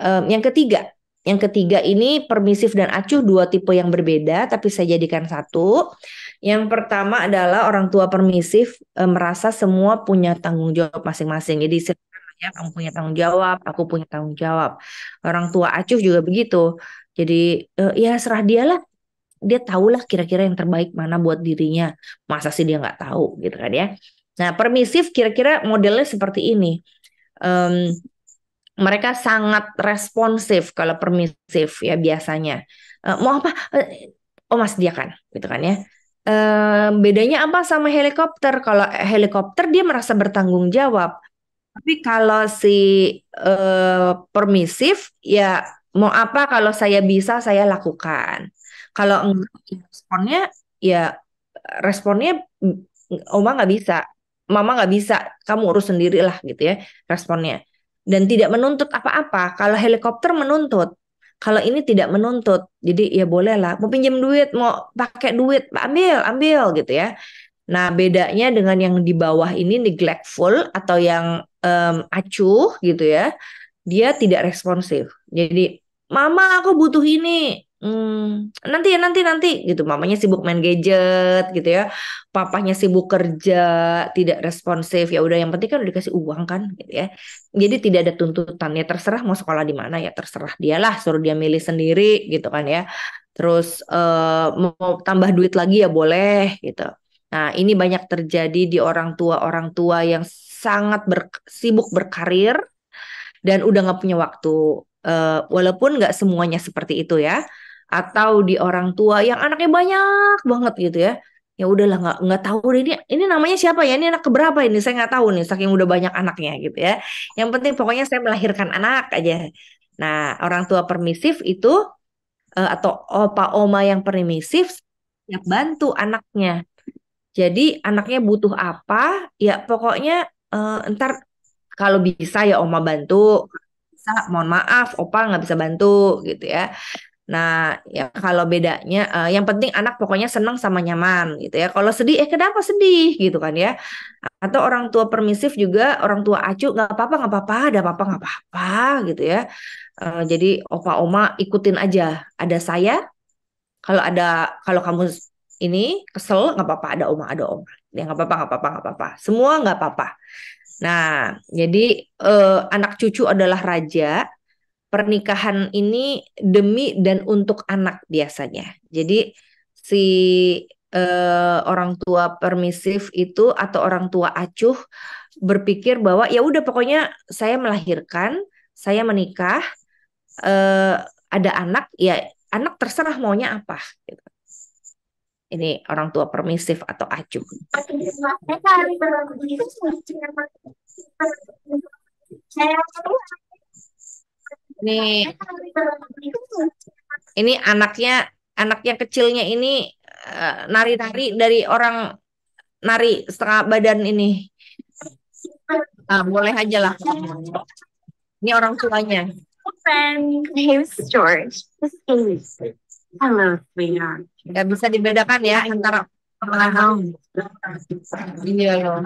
yang ketiga ini permisif dan acuh, dua tipe yang berbeda, tapi saya jadikan satu. Yang pertama adalah orang tua permisif merasa semua punya tanggung jawab masing-masing. Jadi ya, kamu punya tanggung jawab, aku punya tanggung jawab. Orang tua acuh juga begitu. Jadi ya serah dialah. Dia tahulah kira-kira yang terbaik mana buat dirinya. Masa sih dia nggak tahu gitu kan ya. Nah, permisif kira-kira modelnya seperti ini. Mereka sangat responsif kalau permisif ya biasanya. Mau apa? Mas sediakan gitu kan ya. Bedanya apa sama helikopter? Kalau helikopter dia merasa bertanggung jawab. Tapi kalau si permisif ya mau apa kalau saya bisa saya lakukan. Kalau responnya Oma nggak bisa, Mama nggak bisa, kamu urus sendirilah gitu ya responnya. Dan tidak menuntut apa-apa. Kalau helikopter menuntut. Kalau ini tidak menuntut. Jadi ya bolehlah. Mau pinjam duit, mau pakai duit, ambil gitu ya. Nah, bedanya dengan yang di bawah ini neglectful atau yang acuh gitu ya. Dia tidak responsif. Jadi, Mama aku butuh ini. Nanti gitu. Mamanya sibuk main gadget gitu ya. Papanya sibuk kerja, tidak responsif. Ya udah yang penting kan udah dikasih uang kan gitu ya. Jadi tidak ada tuntutan ya, terserah mau sekolah di mana ya terserah dialah, suruh dia milih sendiri gitu kan ya. Terus mau tambah duit lagi ya boleh gitu. Nah, ini banyak terjadi di orang tua yang sangat sibuk berkarir dan udah nggak punya waktu. Walaupun nggak semuanya seperti itu ya. Atau di orang tua yang anaknya banyak banget gitu ya. Ya udahlah nggak tahu deh, ini namanya siapa ya? Ini anak keberapa ini? Saya nggak tahu nih saking udah banyak anaknya gitu ya. Yang penting pokoknya saya melahirkan anak aja. Nah, orang tua permisif itu atau opa oma yang permisif siap bantu anaknya. Jadi anaknya butuh apa, ya pokoknya ntar kalau bisa ya oma bantu. Bisa, mohon maaf, opa nggak bisa bantu gitu ya. Nah, ya kalau bedanya, yang penting anak pokoknya senang sama nyaman gitu ya. Kalau sedih, kenapa sedih gitu kan ya. Atau orang tua permisif juga, orang tua acuh, nggak apa-apa, ada apa-apa, nggak apa-apa gitu ya. Jadi opa oma ikutin aja. Ada saya, kalau kamu ini kesel, nggak apa-apa, ada oma, Ya nggak apa-apa, nggak apa-apa. Semua nggak apa-apa. Nah, jadi anak cucu adalah raja. Pernikahan ini demi dan untuk anak biasanya. Jadi si orang tua permisif itu atau orang tua acuh berpikir bahwa ya udah pokoknya saya melahirkan, saya menikah, ada anak, ya anak terserah maunya apa. Gitu. Ini orang tua permisif atau acuh. Ini anak yang kecilnya ini nari-nari dari orang nari setengah badan ini. Boleh aja lah. Ini orang tuanya. Hey, George. Hello, sweetheart. Gak bisa dibedakan ya antara iya loh.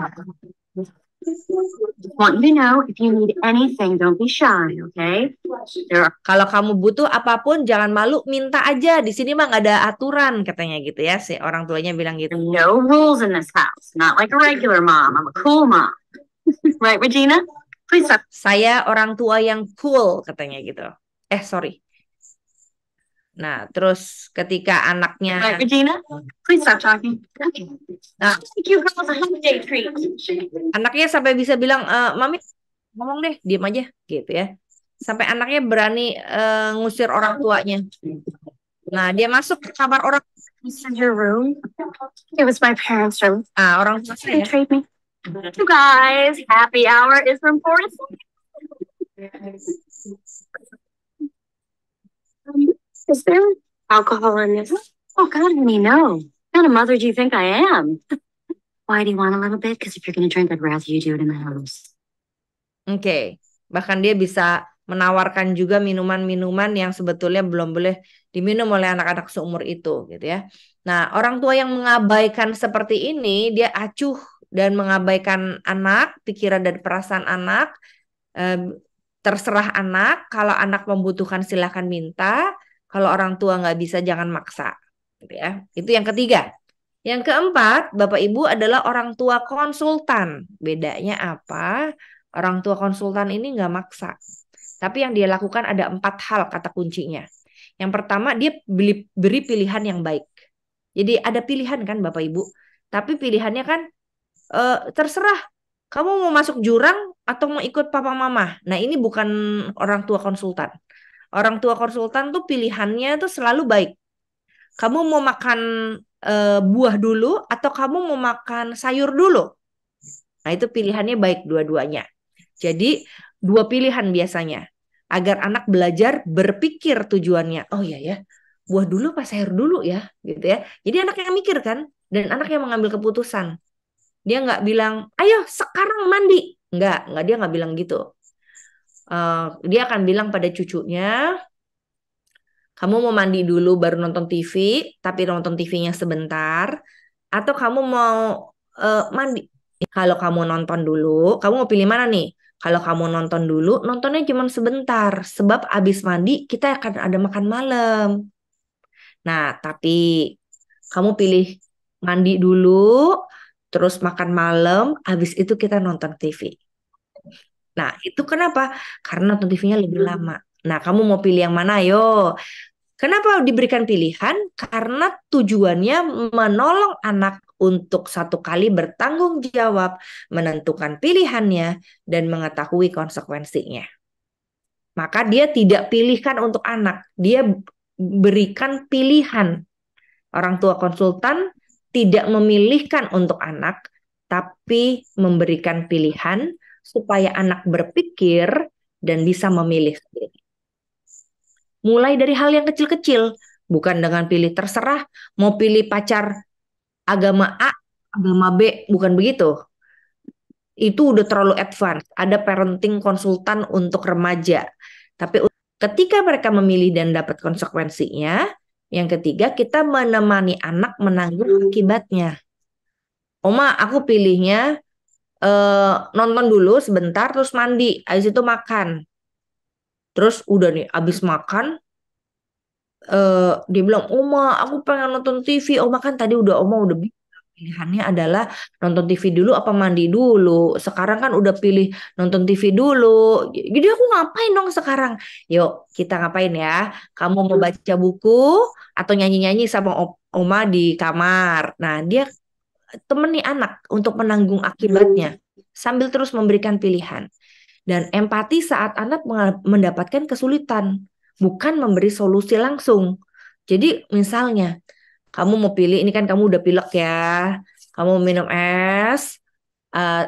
Want you to know if you need anything, don't be shy, okay? Kalau kamu butuh apapun jangan malu, minta aja. Di sini mah nggak ada aturan katanya gitu ya, si orang tuanya bilang gitu. No rules in this house. Not like a regular mom. I'm a cool mom. Right, Regina? Please stop. Saya orang tua yang cool katanya gitu. Sorry. Nah, terus ketika anaknya Right, Regina? Please stop talking. Nah, Thank you, girls. A holiday treat. anaknya sampai bisa bilang, Mami ngomong deh, diam aja gitu ya. Sampai anaknya berani ngusir orang tuanya. Nah, dia masuk ke kamar orang. This is your room. It was my parents' room. Orang tua They saya. trade me. You guys, happy hour is from 4 to 6. Is there alcohol in this? Oh, God, honey, no. What kind of mother do you think I am? Why do you want a little bit? Because if you're going to drink, I'd rather you do it in the house. Oke, bahkan dia bisa menawarkan juga minuman-minuman yang sebetulnya belum boleh diminum oleh anak-anak seumur itu, gitu ya. Nah, orang tua yang mengabaikan seperti ini, dia acuh dan mengabaikan anak, pikiran dan perasaan anak, terserah anak. Kalau anak membutuhkan silakan minta, kalau orang tua nggak bisa jangan maksa, gitu ya. Itu yang ketiga. Yang keempat, Bapak Ibu adalah orang tua konsultan. Bedanya apa? Orang tua konsultan ini nggak maksa. Tapi yang dia lakukan ada 4 hal kata kuncinya. Yang pertama, dia beri pilihan yang baik. Jadi ada pilihan kan Bapak Ibu. Tapi pilihannya kan terserah. Kamu mau masuk jurang atau mau ikut papa mama. Nah ini bukan orang tua konsultan. Orang tua konsultan tuh pilihannya tuh selalu baik. Kamu mau makan buah dulu atau kamu mau makan sayur dulu. Nah itu pilihannya baik dua-duanya. Jadi 2 pilihan biasanya agar anak belajar berpikir tujuannya. Oh iya ya, buah dulu apa sayur dulu ya, gitu ya. Jadi anak yang mikir kan, dan anak yang mengambil keputusan. Dia nggak bilang, ayo sekarang mandi. Nggak dia nggak bilang gitu. Dia akan bilang pada cucunya, kamu mau mandi dulu baru nonton TV, tapi nonton TV-nya sebentar, atau kamu mau mandi. Kalau kamu nonton dulu, kamu mau pilih mana nih? Kalau kamu nonton dulu, nontonnya cuma sebentar. Sebab abis mandi kita akan ada makan malam. Nah, tapi kamu pilih mandi dulu, terus makan malam, habis itu kita nonton TV. Nah, itu kenapa? Karena nonton TV-nya lebih lama. Nah, kamu mau pilih yang mana? Ayo. Kenapa diberikan pilihan? Karena tujuannya menolong anak untuk satu kali bertanggung jawab, menentukan pilihannya, dan mengetahui konsekuensinya. Maka dia tidak pilihkan untuk anak, dia berikan pilihan. Orang tua konsultan tidak memilihkan untuk anak, tapi memberikan pilihan supaya anak berpikir dan bisa memilih sendiri. Mulai dari hal yang kecil-kecil, bukan dengan pilih terserah, mau pilih pacar agama A, agama B, bukan begitu. Itu udah terlalu advance. Ada parenting konsultan untuk remaja. Tapi ketika mereka memilih dan dapat konsekuensinya, yang ketiga kita menemani anak menanggung akibatnya. Oma, aku pilihnya nonton dulu sebentar, terus mandi, habis itu makan. Terus udah nih, habis makan, dia bilang, Oma, aku pengen nonton TV. Oma kan tadi Oma udah bilang pilihannya adalah nonton TV dulu apa mandi dulu. Sekarang kan udah pilih nonton TV dulu. Jadi aku ngapain dong sekarang? Yuk kita ngapain ya? Kamu mau baca buku atau nyanyi-nyanyi sama Oma di kamar. Nah dia temani anak untuk menanggung akibatnya sambil terus memberikan pilihan. Dan empati saat anak mendapatkan kesulitan, bukan memberi solusi langsung. Jadi misalnya, kamu mau pilih, ini kan kamu udah pilek ya, kamu minum es,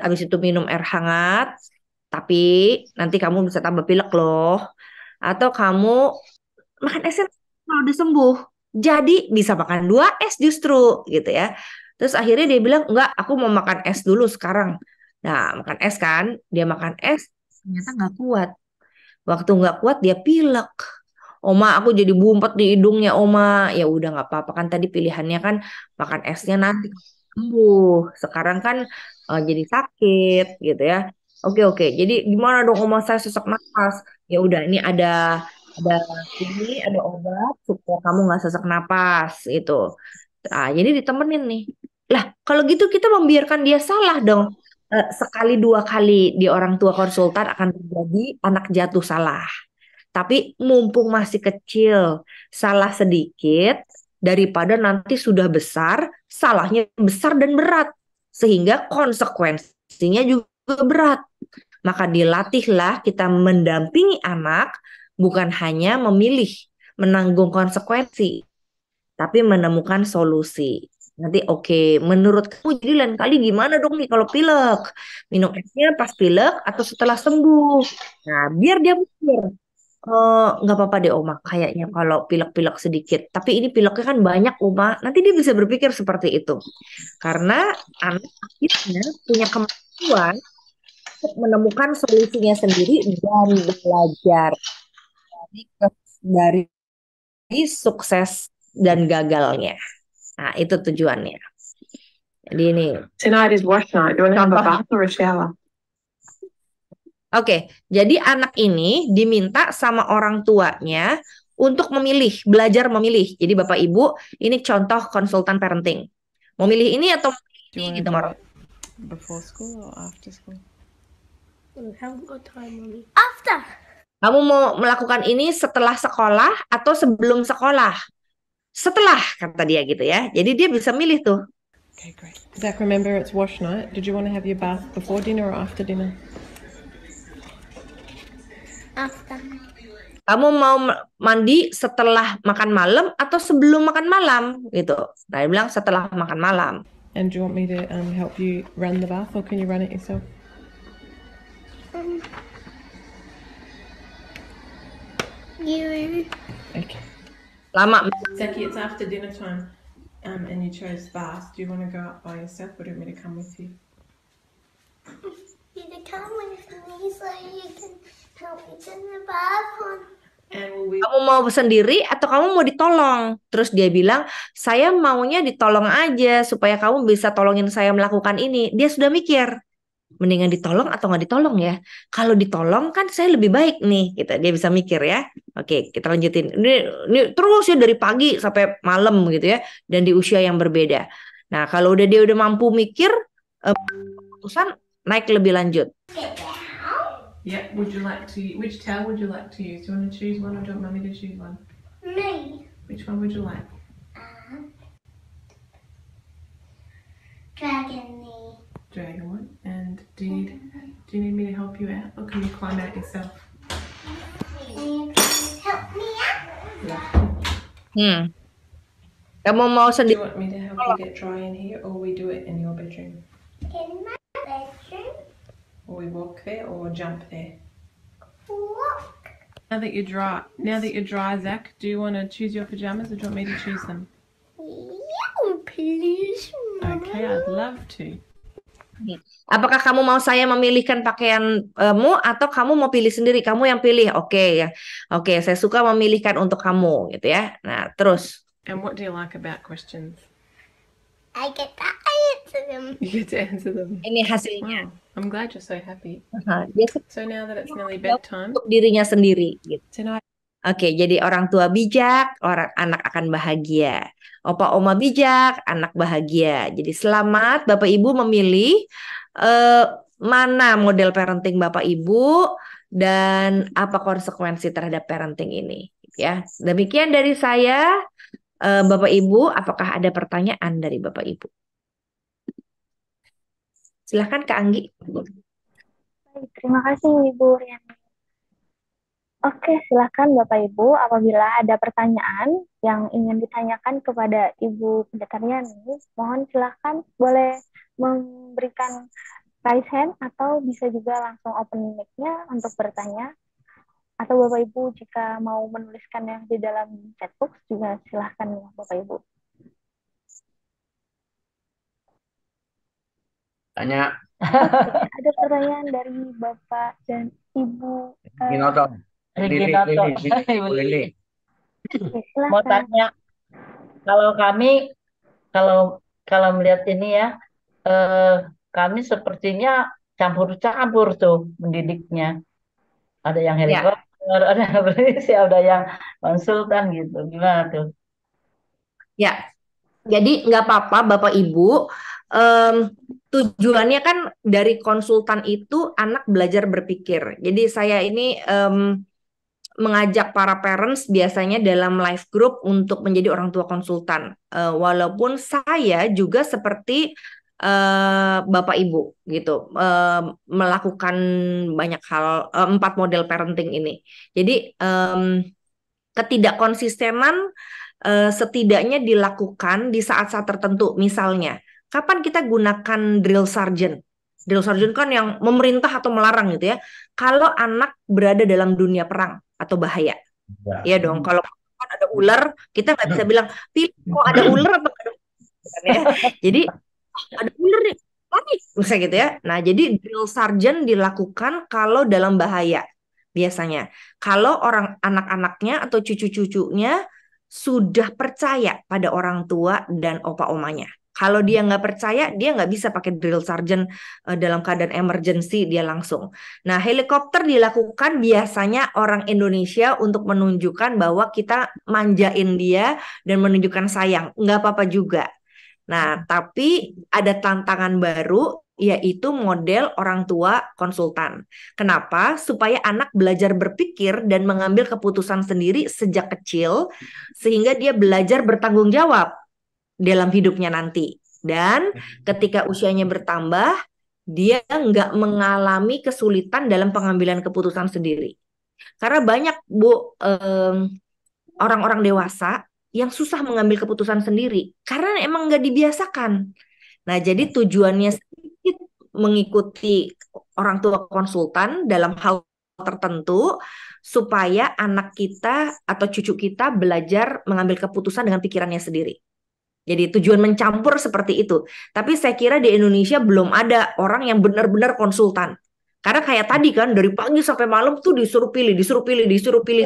habis itu minum air hangat, tapi nanti kamu bisa tambah pilek loh. Atau kamu makan es kalau udah sembuh, jadi bisa makan 2 es justru gitu ya. Terus akhirnya dia bilang, enggak, aku mau makan es dulu sekarang. Nah, makan es kan, dia makan es, ternyata nggak kuat. Waktu nggak kuat dia pilek. Oma, aku jadi bumpet di hidungnya, Oma. Ya udah nggak apa-apa kan tadi pilihannya kan makan esnya nanti sembuh. Sekarang kan jadi sakit gitu ya. Oke. Jadi gimana dong Oma, saya sesak napas. Ya udah ini ada obat supaya kamu nggak sesak napas itu. Nah, jadi ditemenin nih. Lah, kalau gitu kita membiarkan dia salah dong. Sekali 2 kali di orang tua konsultan akan terjadi anak jatuh salah. Tapi mumpung masih kecil, salah sedikit daripada nanti sudah besar, salahnya besar dan berat. Sehingga konsekuensinya juga berat. Maka dilatihlah kita mendampingi anak, bukan hanya memilih, menanggung konsekuensi, tapi menemukan solusi. Nanti oke, menurut kamu jadi lain kali gimana dong nih kalau pilek? Minum esnya pas pilek atau setelah sembuh? Nah, biar dia mikir. Nggak apa-apa deh Oma, kayaknya kalau pilek-pilek sedikit. Tapi ini pileknya kan banyak Oma. Nanti dia bisa berpikir seperti itu. Karena anak akhirnya punya kemampuan untuk menemukan solusinya sendiri dan belajar dari sukses dan gagalnya. Nah, itu tujuannya. Jadi ini Tonight is wash night. Do you want to have a contoh. bath or a shower? Oke, jadi anak ini diminta sama orang tuanya untuk memilih, belajar memilih. Jadi Bapak Ibu, ini contoh konsultan parenting. Mau milih ini atau Do you ini want gitu to do orang. it before school or after school? We haven't got time, Mommy. Kamu mau melakukan ini setelah sekolah atau sebelum sekolah? Setelah, kata dia gitu ya. Jadi dia bisa milih tuh. Okay, great. Zach, remember it's wash night. Did you want to have your bath before dinner or after dinner? After. Kamu mau mandi setelah makan malam atau sebelum makan malam gitu. Nah, dia bilang setelah makan malam. And do you want me to help you run the bath, or can you run it yourself? You. Okay. Lama. Zaki, it's after dinner time, and you chose bath. Do you want to go up by yourself, or do you want me to come with you? You to come with me so you can help me turn the bath on. And will we? Kamu mau sendiri atau kamu mau ditolong? Terus dia bilang, saya maunya ditolong aja supaya kamu bisa tolongin saya melakukan ini. Dia sudah mikir, mendingan ditolong atau nggak ditolong ya? Kalau ditolong kan saya lebih baik nih, gitu. Dia bisa mikir ya. Oke, kita lanjutin. Ini terus ya dari pagi sampai malam gitu ya, dan di usia yang berbeda. Nah, kalau dia udah mampu mikir, keputusan naik lebih lanjut. Yeah. Would you like to? Which towel would you like to use? Do you want to choose one, or do you want Mummy to choose one? Me. Which one would you like? Dragon knee. Dragon one. And do you need me to help you out, or can you climb out yourself? Can you please help me out? Yeah. Kamu mau Do you sendiri? want me to help you get dry in here, or we do it in your bedroom? In my bedroom. Or we walk there, or jump there? Walk. Now that you're dry, Zach, do you want to choose your pajamas, or do you want me to choose them? Yeah, please. Okay, I'd love to. Apakah kamu mau saya memilihkan pakaianmu atau kamu mau pilih sendiri? Kamu yang pilih. Oke ya. Oke, saya suka memilihkan untuk kamu gitu ya. Nah, terus. And what do you like about questions? I get to answer them. You get to answer them. Ini hasilnya. Wow, I'm glad you're so happy. Dia So now that it's nearly bedtime, untuk dirinya sendiri gitu. tonight Oke, jadi orang tua bijak, anak akan bahagia. Opa oma bijak, anak bahagia. Jadi selamat Bapak Ibu memilih mana model parenting Bapak Ibu dan apa konsekuensi terhadap parenting ini. Ya, demikian dari saya. Bapak Ibu, apakah ada pertanyaan dari Bapak Ibu? Silahkan Kak Anggi. Baik, terima kasih Ibu Riani. Oke, silakan Bapak Ibu, apabila ada pertanyaan yang ingin ditanyakan kepada Ibu Pendeta Riani, mohon silakan boleh memberikan raise hand atau bisa juga langsung open mic-nya untuk bertanya. Atau Bapak Ibu jika mau menuliskan yang di dalam chat box juga silahkan ya Bapak Ibu. Tanya. Oke, ada pertanyaan dari Bapak dan Ibu. Ginoto. Reginato. Lili. Oke, Mau silakan. tanya, kalau kami kalau melihat ini ya, kami sepertinya campur-campur tuh mendidiknya. Ada yang helikopter, ada yang berisi, ada yang konsultan gitu. Gimana tuh? Ya, jadi nggak apa-apa Bapak Ibu. Tujuannya kan dari konsultan itu anak belajar berpikir. Jadi saya ini mengajak para parents biasanya dalam live group untuk menjadi orang tua konsultan. Walaupun saya juga seperti Bapak Ibu gitu melakukan banyak hal 4 model parenting ini. Jadi ketidakkonsistenan setidaknya dilakukan di saat-saat tertentu. Misalnya, kapan kita gunakan drill sergeant? Drill sergeant kan yang memerintah atau melarang gitu ya. Kalau anak berada dalam dunia perang atau bahaya. Ya. Iya dong, kalau kan ada ular, kita nggak bisa bilang, pilih kok ada ular apa nggak ada ular, kan ya. Jadi ada ular nih, lari, bisa gitu ya. Nah, jadi drill sergeant dilakukan kalau dalam bahaya biasanya. Kalau orang anak-anaknya atau cucu-cucunya sudah percaya pada orang tua dan opa-omanya. Kalau dia nggak percaya, dia nggak bisa pakai drill sergeant dalam keadaan emergency, dia langsung. Nah, helikopter dilakukan biasanya orang Indonesia untuk menunjukkan bahwa kita manjain dia dan menunjukkan sayang. Nggak apa-apa juga. Nah, tapi ada tantangan baru, yaitu model orang tua konsultan. Kenapa? Supaya anak belajar berpikir dan mengambil keputusan sendiri sejak kecil, sehingga dia belajar bertanggung jawab dalam hidupnya nanti. Dan ketika usianya bertambah, dia nggak mengalami kesulitan dalam pengambilan keputusan sendiri. Karena banyak, Bu, orang-orang dewasa yang susah mengambil keputusan sendiri karena emang nggak dibiasakan. Nah, jadi tujuannya sedikit mengikuti orang tua konsultan dalam hal tertentu supaya anak kita atau cucu kita belajar mengambil keputusan dengan pikirannya sendiri. Jadi tujuan mencampur seperti itu. Tapi saya kira di Indonesia belum ada orang yang benar-benar konsultan. Karena kayak tadi kan dari pagi sampai malam tuh disuruh pilih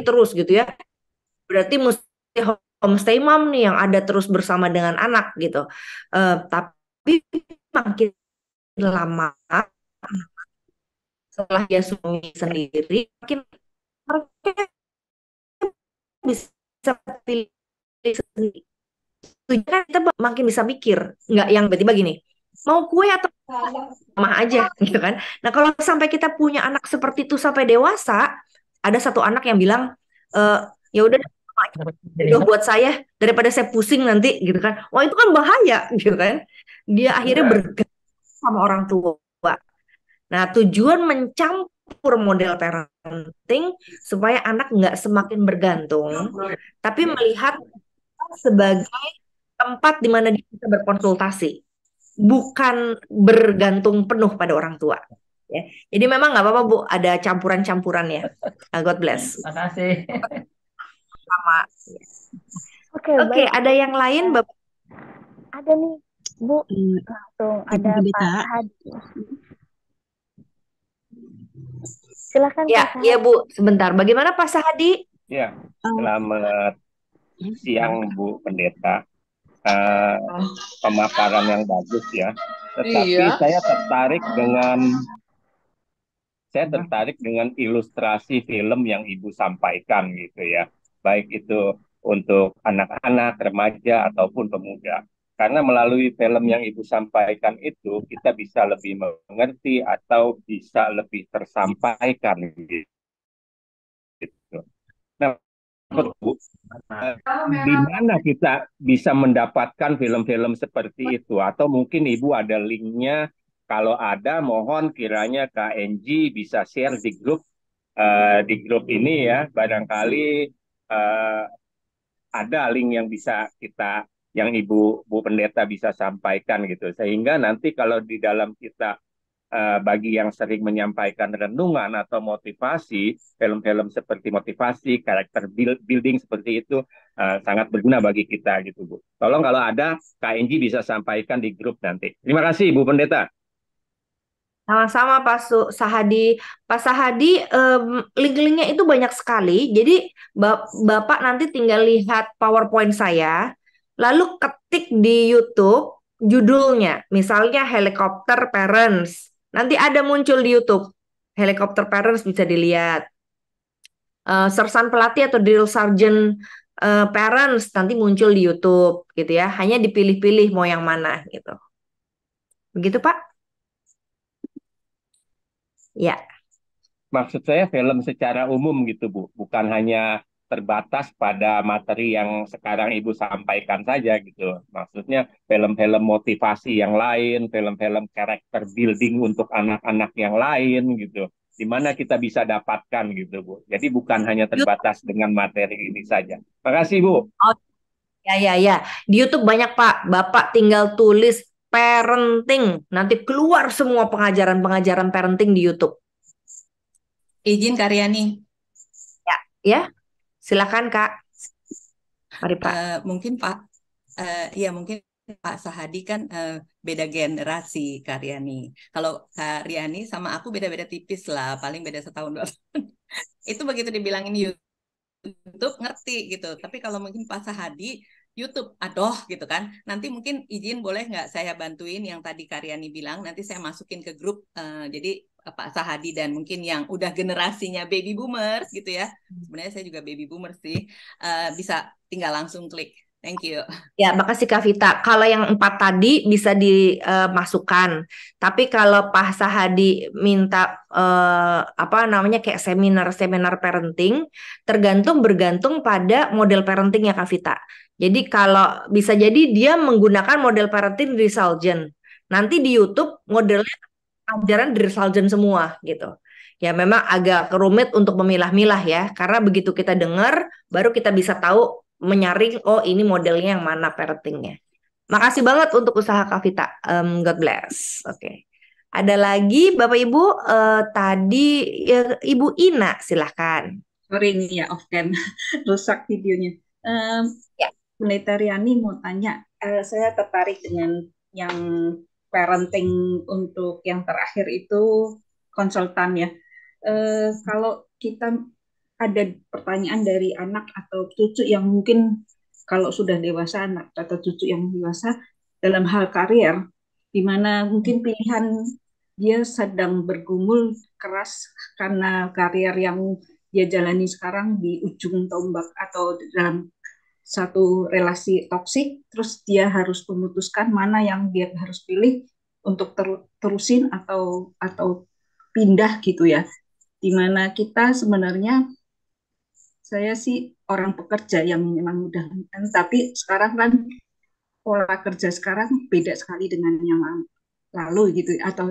terus gitu ya. Berarti mesti homestay mom nih yang ada terus bersama dengan anak gitu. Tapi makin lama setelah dia sendiri, makin mereka bisa pilih sendiri. Tujuannya kita makin bisa mikir, nggak yang tiba-tiba gini, mau kue atau sama aja gitu kan. Nah, kalau sampai kita punya anak seperti itu sampai dewasa, ada satu anak yang bilang, ya udah buat saya daripada saya pusing nanti gitu kan. Wah, itu kan bahaya gitu kan. Dia akhirnya bergantung sama orang tua. Nah, tujuan mencampur model parenting supaya anak nggak semakin bergantung, tapi melihat sebagai tempat di mana dia bisa berkonsultasi, bukan bergantung penuh pada orang tua. Ya. Jadi memang nggak apa-apa, Bu, ada campuran-campurannya. God bless. Terima kasih. Sama. Oke, Oke, baik. ada yang lain, Bapak? Ada nih, Bu. Langsung ada Pak Hadi. Silakan Ya, Pak ya Sahadi. Bu, sebentar. Bagaimana Pak Sahadi? Ya, selamat siang Bu Pendeta. Pemaparan yang bagus ya. Tetapi saya tertarik dengan ilustrasi film yang Ibu sampaikan gitu ya. Baik itu untuk anak-anak, remaja ataupun pemuda. Karena melalui film yang Ibu sampaikan itu kita bisa lebih mengerti atau bisa lebih tersampaikan gitu. Nah, Bu, di mana kita bisa mendapatkan film-film seperti itu? Atau mungkin Ibu ada linknya? Kalau ada, mohon kiranya KNG bisa share di grup ini ya. Barangkali ada link yang bisa yang Ibu Pendeta bisa sampaikan gitu. Sehingga nanti kalau di dalam kita bagi yang sering menyampaikan renungan atau motivasi, film-film seperti motivasi, karakter building seperti itu sangat berguna bagi kita gitu Bu. Tolong kalau ada KNG bisa sampaikan di grup nanti. Terima kasih Bu Pendeta. Sama-sama Pak Sahadi. Pak Sahadi, link-linknya itu banyak sekali. Jadi Bapak nanti tinggal lihat PowerPoint saya, lalu ketik di YouTube judulnya, misalnya Helicopter Parents. Nanti ada muncul di YouTube. Helicopter Parents bisa dilihat. Sersan pelatih atau drill sergeant parents nanti muncul di YouTube gitu ya. Hanya dipilih-pilih mau yang mana gitu. Begitu Pak? Ya. Maksud saya film secara umum gitu Bu, bukan hanya terbatas pada materi yang sekarang Ibu sampaikan saja gitu. Maksudnya film-film motivasi yang lain, film-film karakter building untuk anak-anak yang lain gitu. Di mana kita bisa dapatkan gitu Bu. Jadi bukan hanya terbatas dengan materi ini saja. Makasih Bu. Oh, ya. Di YouTube banyak Pak. Bapak tinggal tulis parenting. Nanti keluar semua pengajaran-pengajaran parenting di YouTube. Izin Karyani. Ya, silakan Kak. Mari Pak. Mungkin ya mungkin Pak Sahadi kan beda generasi Kak Riani. Kalau Kak Riani sama aku beda-beda tipis lah, paling beda setahun 2 tahun. Itu begitu dibilangin YouTube ngerti gitu. Tapi kalau mungkin Pak Sahadi YouTube, aduh gitu kan. Nanti mungkin izin boleh nggak saya bantuin yang tadi Karyani bilang, nanti saya masukin ke grup. Jadi Pak Sahadi dan mungkin yang udah generasinya baby boomers gitu ya. Sebenarnya saya juga baby boomers sih. Bisa tinggal langsung klik. Thank you. Ya, makasih Kak Vita. Kalau yang 4 tadi bisa dimasukkan. Tapi kalau Pak Sahadi minta kayak seminar parenting, bergantung pada model parentingnya Kak Vita. Jadi kalau bisa jadi dia menggunakan model parenting dari Salgen. Nanti di YouTube modelnya ajaran dari Salgen semua gitu. Ya memang agak rumit untuk memilah-milah ya. Karena begitu kita dengar, baru kita bisa tahu menyaring, oh ini modelnya yang mana parentingnya. Makasih banget untuk usaha Kak Vita. God bless. Oke. Ada lagi Bapak Ibu, tadi Ibu Ina silahkan. Sorry ini ya off cam, rusak videonya. Ya. Pendeta Riani mau tanya, saya tertarik dengan yang parenting untuk yang terakhir itu konsultan ya. Kalau kita ada pertanyaan dari anak atau cucu yang mungkin kalau sudah dewasa, anak atau cucu yang dewasa dalam hal karier, di mana mungkin pilihan dia sedang bergumul keras karena karier yang dia jalani sekarang di ujung tombak atau dalam satu relasi toksik, terus dia harus memutuskan mana yang dia harus pilih untuk terusin atau pindah gitu ya. Dimana kita sebenarnya, saya sih orang pekerja yang memang udah, tapi sekarang kan pola kerja sekarang beda sekali dengan yang lalu gitu, atau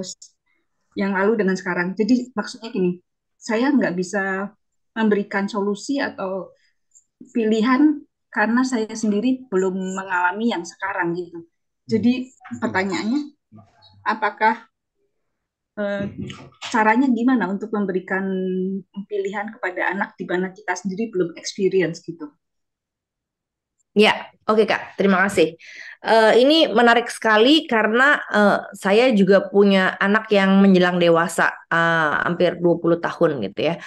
yang lalu dengan sekarang. Jadi maksudnya gini, saya nggak bisa memberikan solusi atau pilihan karena saya sendiri belum mengalami yang sekarang gitu. Jadi pertanyaannya, apakah caranya gimana untuk memberikan pilihan kepada anak di mana kita sendiri belum experience gitu? Ya, oke Kak, terima kasih. Ini menarik sekali karena saya juga punya anak yang menjelang dewasa, hampir 20 tahun gitu ya.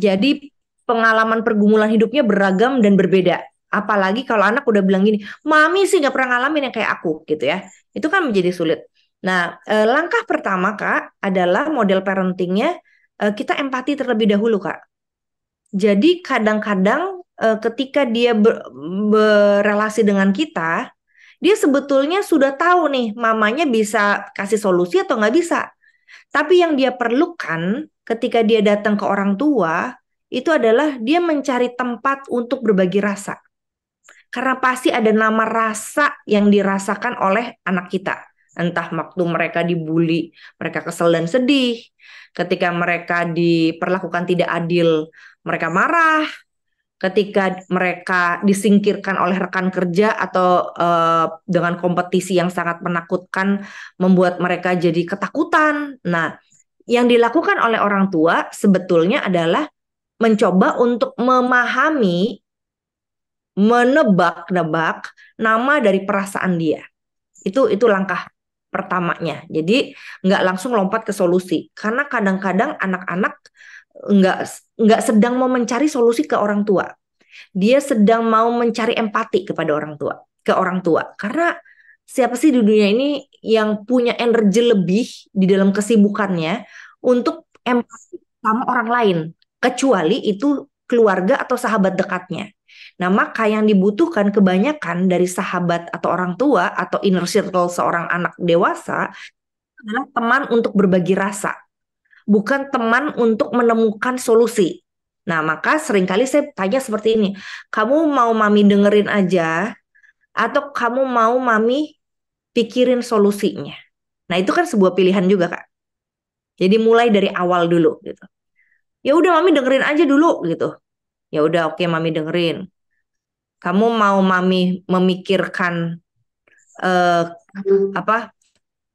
Jadi pengalaman pergumulan hidupnya beragam dan berbeda. Apalagi kalau anak udah bilang gini, mami sih gak pernah ngalamin yang kayak aku gitu ya. Itu kan menjadi sulit. Nah, langkah pertama Kak adalah model parentingnya kita empati terlebih dahulu Kak. Jadi kadang-kadang ketika dia berelasi dengan kita, dia sebetulnya sudah tahu nih mamanya bisa kasih solusi atau nggak bisa. Tapi yang dia perlukan ketika dia datang ke orang tua, itu adalah dia mencari tempat untuk berbagi rasa. Karena pasti ada nama rasa yang dirasakan oleh anak kita. Entah waktu mereka dibully, mereka kesel dan sedih. Ketika mereka diperlakukan tidak adil, mereka marah. Ketika mereka disingkirkan oleh rekan kerja atau dengan kompetisi yang sangat menakutkan, membuat mereka jadi ketakutan. Nah, yang dilakukan oleh orang tua sebetulnya adalah mencoba untuk memahami, menebak-nebak nama dari perasaan dia. Itu langkah pertamanya. Jadi nggak langsung lompat ke solusi. Karena kadang-kadang anak-anak nggak sedang mau mencari solusi ke orang tua. Dia sedang mau mencari empati kepada orang tua, ke orang tua. Karena siapa sih di dunia ini yang punya energi lebih di dalam kesibukannya untuk empati sama orang lain, kecuali itu keluarga atau sahabat dekatnya. Nah, maka yang dibutuhkan kebanyakan dari sahabat atau orang tua atau inner circle seorang anak dewasa adalah teman untuk berbagi rasa, bukan teman untuk menemukan solusi. Nah, maka seringkali saya tanya seperti ini, kamu mau mami dengerin aja atau kamu mau mami pikirin solusinya? Nah, itu kan sebuah pilihan juga, Kak. Jadi mulai dari awal dulu gitu. Ya udah mami dengerin aja dulu gitu. Ya udah oke, mami dengerin. Kamu mau mami memikirkan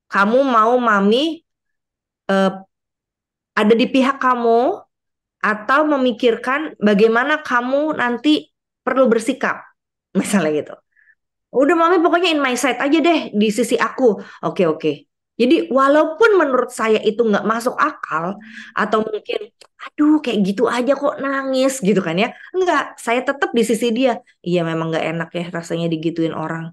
kamu mau mami ada di pihak kamu atau memikirkan bagaimana kamu nanti perlu bersikap, misalnya gitu. Udah mami pokoknya in my side aja deh, di sisi aku. Oke, oke. Jadi walaupun menurut saya itu nggak masuk akal, atau mungkin aduh kayak gitu aja kok nangis gitu kan ya. Enggak, saya tetap di sisi dia. Iya memang nggak enak ya rasanya digituin orang.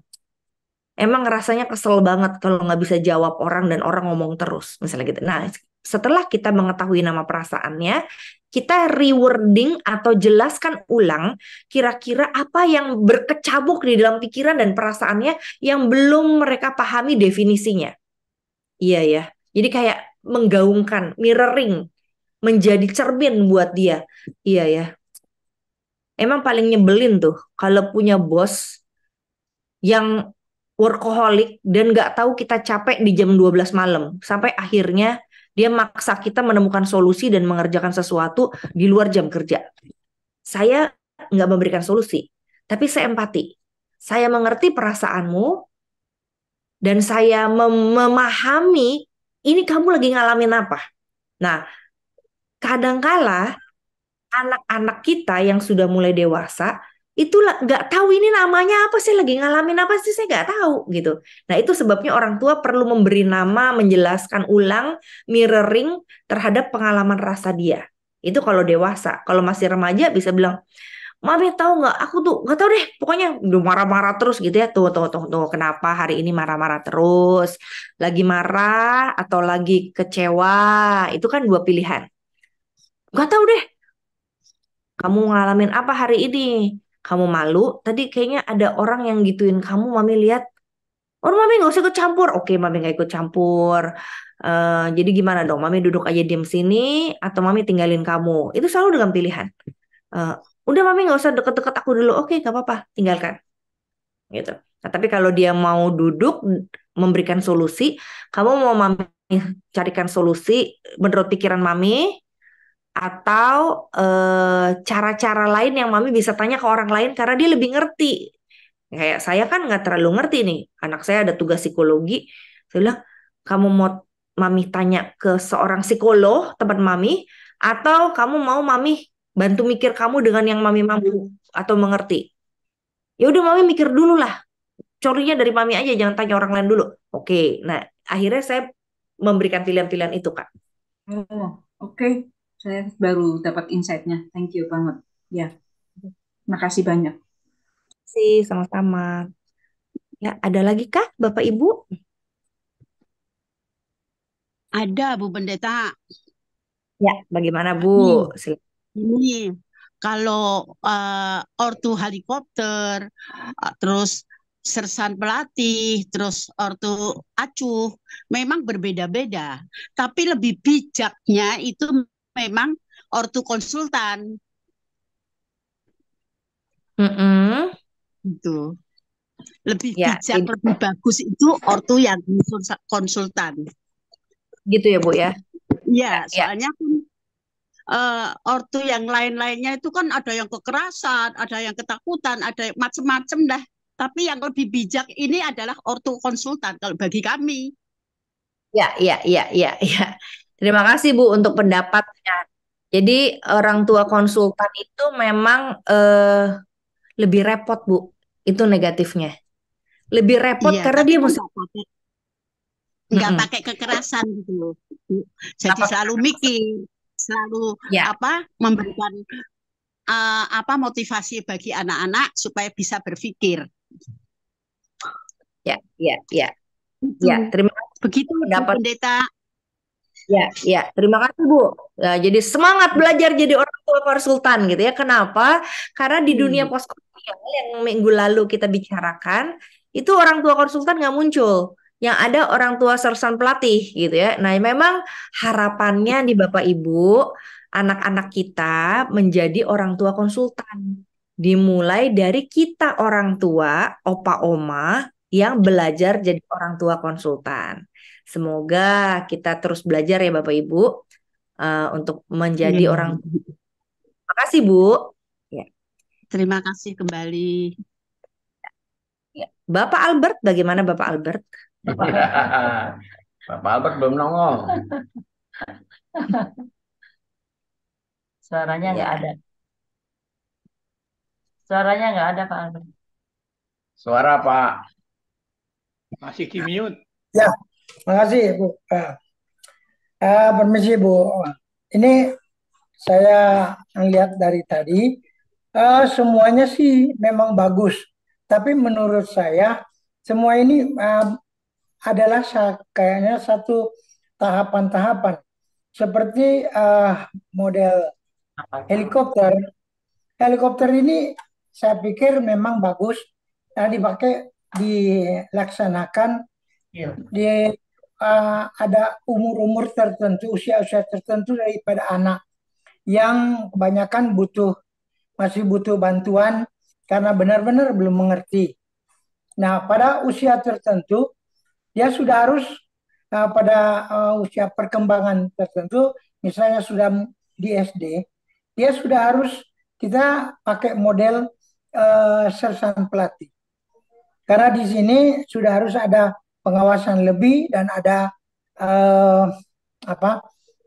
Emang rasanya kesel banget kalau nggak bisa jawab orang dan orang ngomong terus, misalnya gitu. Nah, setelah kita mengetahui nama perasaannya, kita rewording atau jelaskan ulang kira-kira apa yang berkecamuk di dalam pikiran dan perasaannya yang belum mereka pahami definisinya. Iya ya. Jadi kayak menggaungkan, mirroring, menjadi cermin buat dia. Iya ya. Emang paling nyebelin tuh kalau punya bos yang workaholic dan nggak tahu kita capek di jam 12 malam. Sampai akhirnya dia maksa kita menemukan solusi dan mengerjakan sesuatu di luar jam kerja. Saya nggak memberikan solusi, tapi saya empati. Saya mengerti perasaanmu dan saya memahami ini kamu lagi ngalamin apa. Nah, kadangkala anak-anak kita yang sudah mulai dewasa itu nggak tahu ini namanya apa sih, lagi ngalamin apa sih, saya nggak tahu gitu. Nah itu sebabnya orang tua perlu memberi nama, menjelaskan ulang, mirroring terhadap pengalaman rasa dia. Itu kalau dewasa. Kalau masih remaja bisa bilang, mami tahu nggak, aku tuh nggak tahu deh, pokoknya udah marah-marah terus gitu ya. Tuh, kenapa hari ini marah-marah terus? Lagi marah atau lagi kecewa? Itu kan dua pilihan. Nggak tahu deh, kamu ngalamin apa hari ini? Kamu malu? Tadi kayaknya ada orang yang gituin kamu, mami lihat. Oh, mami nggak usah ikut campur. Oke, mami nggak ikut campur. Jadi gimana dong? Mami duduk aja diem sini atau mami tinggalin kamu? Itu selalu dengan pilihan. Udah mami nggak usah deket-deket aku dulu. Oke, nggak apa-apa, tinggalkan. Gitu. Nah, tapi kalau dia mau duduk memberikan solusi, kamu mau mami carikan solusi menurut pikiran mami, atau cara-cara lain yang mami bisa tanya ke orang lain karena dia lebih ngerti. Kayak saya kan nggak terlalu ngerti nih, anak saya ada tugas psikologi. Saya bilang, kamu mau mami tanya ke seorang psikolog teman mami, atau kamu mau mami bantu mikir kamu dengan yang mami mampu atau mengerti. Ya udah mami mikir dulu lah, corinya dari mami aja, jangan tanya orang lain dulu. Oke, nah akhirnya saya memberikan pilihan-pilihan itu Kak. Oke. Saya baru dapat insight-nya. Thank you banget. Ya, makasih banyak. Sih, sama-sama. Ya, ada lagi kah Bapak Ibu? Ada Bu Pendeta. Ya, bagaimana Bu? Ini kalau ortu helikopter, terus sersan pelatih, terus ortu acuh, memang berbeda-beda. Tapi lebih bijaknya itu memang ortu konsultan. Itu lebih bijak, lebih bagus itu ortu yang konsultan. Gitu ya Bu ya? Iya, soalnya kan ortu yang lain-lainnya itu kan ada yang kekerasan, ada yang ketakutan, ada macam-macam dah. Tapi yang lebih bijak ini adalah ortu konsultan kalau bagi kami. Ya. Terima kasih Bu untuk pendapatnya. Jadi orang tua konsultan itu memang lebih repot Bu. Itu negatifnya. Lebih repot karena dia mesti nggak pakai kekerasan gitu loh. Jadi selalu mikir, selalu memberikan motivasi bagi anak-anak supaya bisa berpikir. Ya, terima kasih. Begitu dapat Pendeta. Ya, terima kasih Bu. Nah, jadi semangat belajar jadi orang tua konsultan gitu ya. Kenapa? Karena di dunia postkolonial yang minggu lalu kita bicarakan, itu orang tua konsultan nggak muncul. Yang ada orang tua sersan pelatih gitu ya. Nah, memang harapannya di Bapak Ibu, anak-anak kita menjadi orang tua konsultan. Dimulai dari kita orang tua, opa oma yang belajar jadi orang tua konsultan. Semoga kita terus belajar ya Bapak Ibu untuk menjadi orang tua. Terima kasih Bu. Ya. Terima kasih kembali. Ya. Bapak Albert, bagaimana Bapak Albert? Bapak Albert belum nongol. Suaranya nggak Ya. ada. Suaranya nggak ada, Pak Albert. Suara Pak. Masih di mute. Ya, makasih Bu. Permisi Bu. Ini saya lihat dari tadi, semuanya sih memang bagus. Tapi menurut saya semua ini adalah kayaknya satu tahapan-tahapan. Seperti model helikopter. Helikopter ini saya pikir memang bagus dipakai, dilaksanakan Iya. di ada umur-umur tertentu, usia-usia tertentu daripada anak yang kebanyakan masih butuh bantuan karena benar-benar belum mengerti. Nah, pada usia tertentu dia sudah harus pada usia perkembangan tertentu, misalnya sudah di SD, dia sudah harus kita pakai model sersan pelatih. Karena di sini sudah harus ada pengawasan lebih dan ada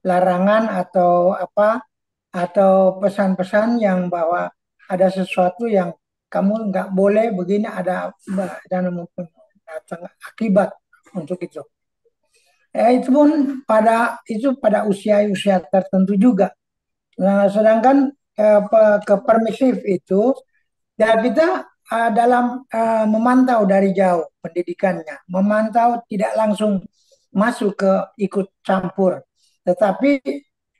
larangan atau pesan-pesan yang bahwa ada sesuatu yang kamu nggak boleh begini, ada dan akibat untuk itu. Itu pun pada usia-usia tertentu juga. Nah, sedangkan permisif itu dan kita dalam memantau dari jauh pendidikannya, memantau tidak langsung masuk ke ikut campur, tetapi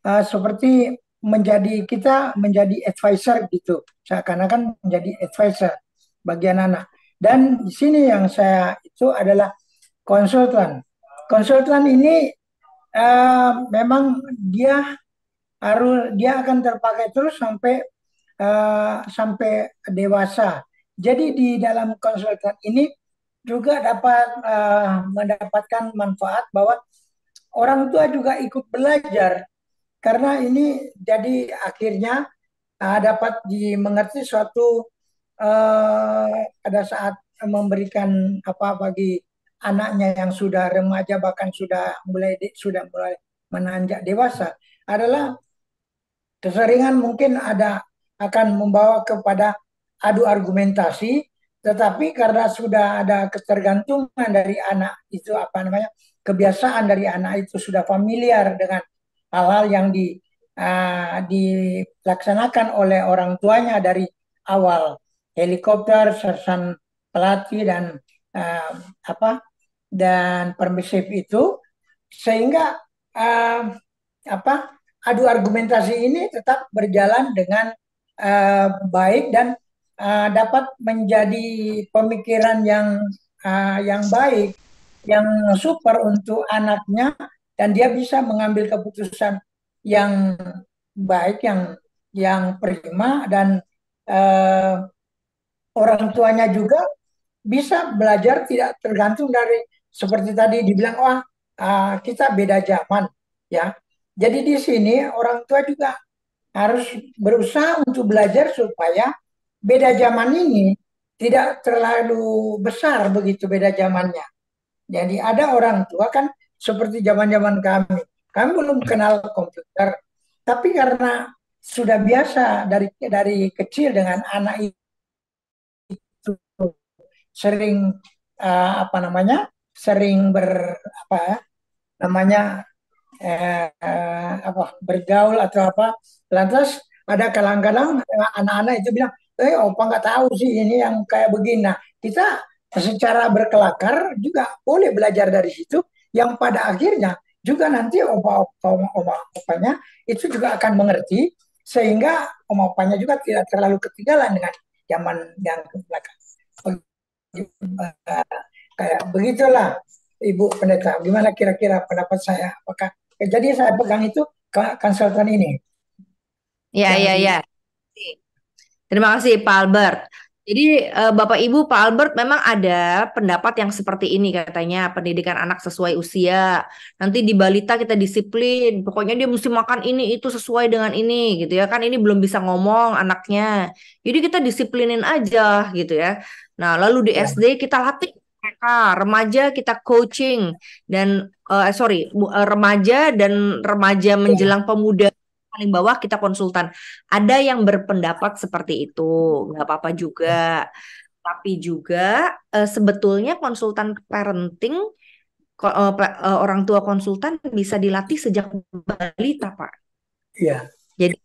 seperti kita menjadi advisor gitu, seakan-akan menjadi advisor bagian anak. Dan di sini yang saya itu adalah konsultan. Konsultan ini memang dia akan terpakai terus sampai dewasa. Jadi di dalam konsultan ini juga dapat mendapatkan manfaat bahwa orang tua juga ikut belajar, karena ini jadi akhirnya dapat dimengerti suatu pada saat memberikan bagi anaknya yang sudah remaja, bahkan sudah mulai menanjak dewasa, adalah keseringan mungkin akan membawa kepada adu argumentasi, tetapi karena sudah ada ketergantungan dari anak itu, kebiasaan dari anak itu sudah familiar dengan hal-hal yang dilaksanakan oleh orang tuanya dari awal, helikopter, sersan pelatih dan permisif itu, sehingga adu argumentasi ini tetap berjalan dengan baik dan dapat menjadi pemikiran yang baik, yang super untuk anaknya, dan dia bisa mengambil keputusan yang baik, yang prima, dan orang tuanya juga bisa belajar tidak tergantung dari seperti tadi dibilang kita beda zaman ya. Jadi di sini orang tua juga harus berusaha untuk belajar supaya beda zaman ini tidak terlalu besar begitu beda zamannya. Jadi ada orang tua kan seperti zaman-zaman kami belum kenal komputer, tapi karena sudah biasa dari kecil dengan anak itu sering sering bergaul atau lantas ada kadang-kadang anak-anak itu bilang, opa nggak tahu sih ini yang kayak begini. Nah, kita secara berkelakar juga boleh belajar dari situ, yang pada akhirnya juga nanti opanya itu juga akan mengerti, sehingga opanya juga tidak terlalu ketinggalan dengan zaman yang ke belakang. Kayak begitulah Ibu Pendeta. Gimana kira-kira pendapat saya? Apakah jadi saya pegang itu konsultan ini? Ya. Terima kasih Pak Albert. Jadi Bapak Ibu, Pak Albert memang ada pendapat yang seperti ini, katanya pendidikan anak sesuai usia. Nanti di balita kita disiplin, pokoknya dia mesti makan ini itu sesuai dengan ini gitu ya. Kan ini belum bisa ngomong anaknya. Jadi kita disiplinin aja gitu ya. Nah, lalu di SD kita latih mereka, remaja kita coaching, dan remaja dan remaja menjelang pemuda paling bawah kita konsultan. Ada yang berpendapat seperti itu, nggak apa-apa juga. Tapi juga sebetulnya konsultan parenting, orang tua konsultan bisa dilatih sejak balita, Pak. Iya. Jadi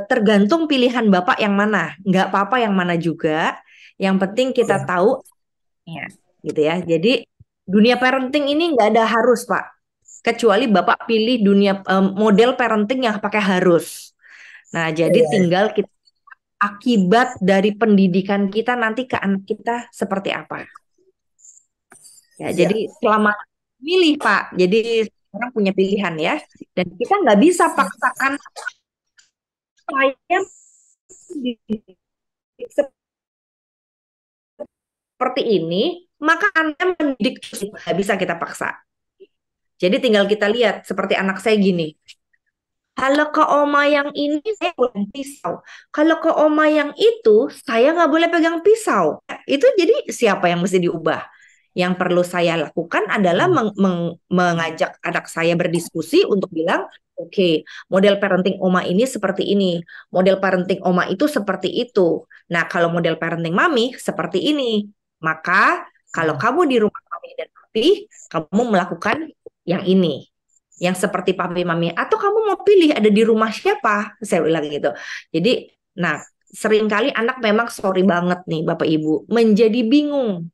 tergantung pilihan Bapak yang mana. Nggak apa-apa yang mana juga. Yang penting kita tahu, ya, gitu ya. Jadi dunia parenting ini nggak ada harus, Pak. Kecuali Bapak pilih dunia model parenting yang pakai harus. Nah, jadi tinggal kita akibat dari pendidikan kita nanti ke anak kita seperti apa. Ya, jadi selama milih, Pak. Jadi orang punya pilihan ya. Dan kita nggak bisa paksakan saya seperti ini, maka Anda mendidik nggak bisa kita paksa. Jadi tinggal kita lihat seperti anak saya gini. Kalau ke oma yang ini saya boleh pisau. Kalau ke oma yang itu saya nggak boleh pegang pisau. Itu jadi siapa yang mesti diubah? Yang perlu saya lakukan adalah mengajak anak saya berdiskusi untuk bilang, oke, model parenting oma ini seperti ini. Model parenting oma itu seperti itu. Nah, kalau model parenting mami seperti ini. Maka kalau kamu di rumah mami dan papi, kamu melakukan yang ini. Yang seperti papi mami. Atau kamu mau pilih ada di rumah siapa? Saya bilang gitu. Jadi, nah, seringkali anak memang sorry banget nih Bapak Ibu. Menjadi bingung.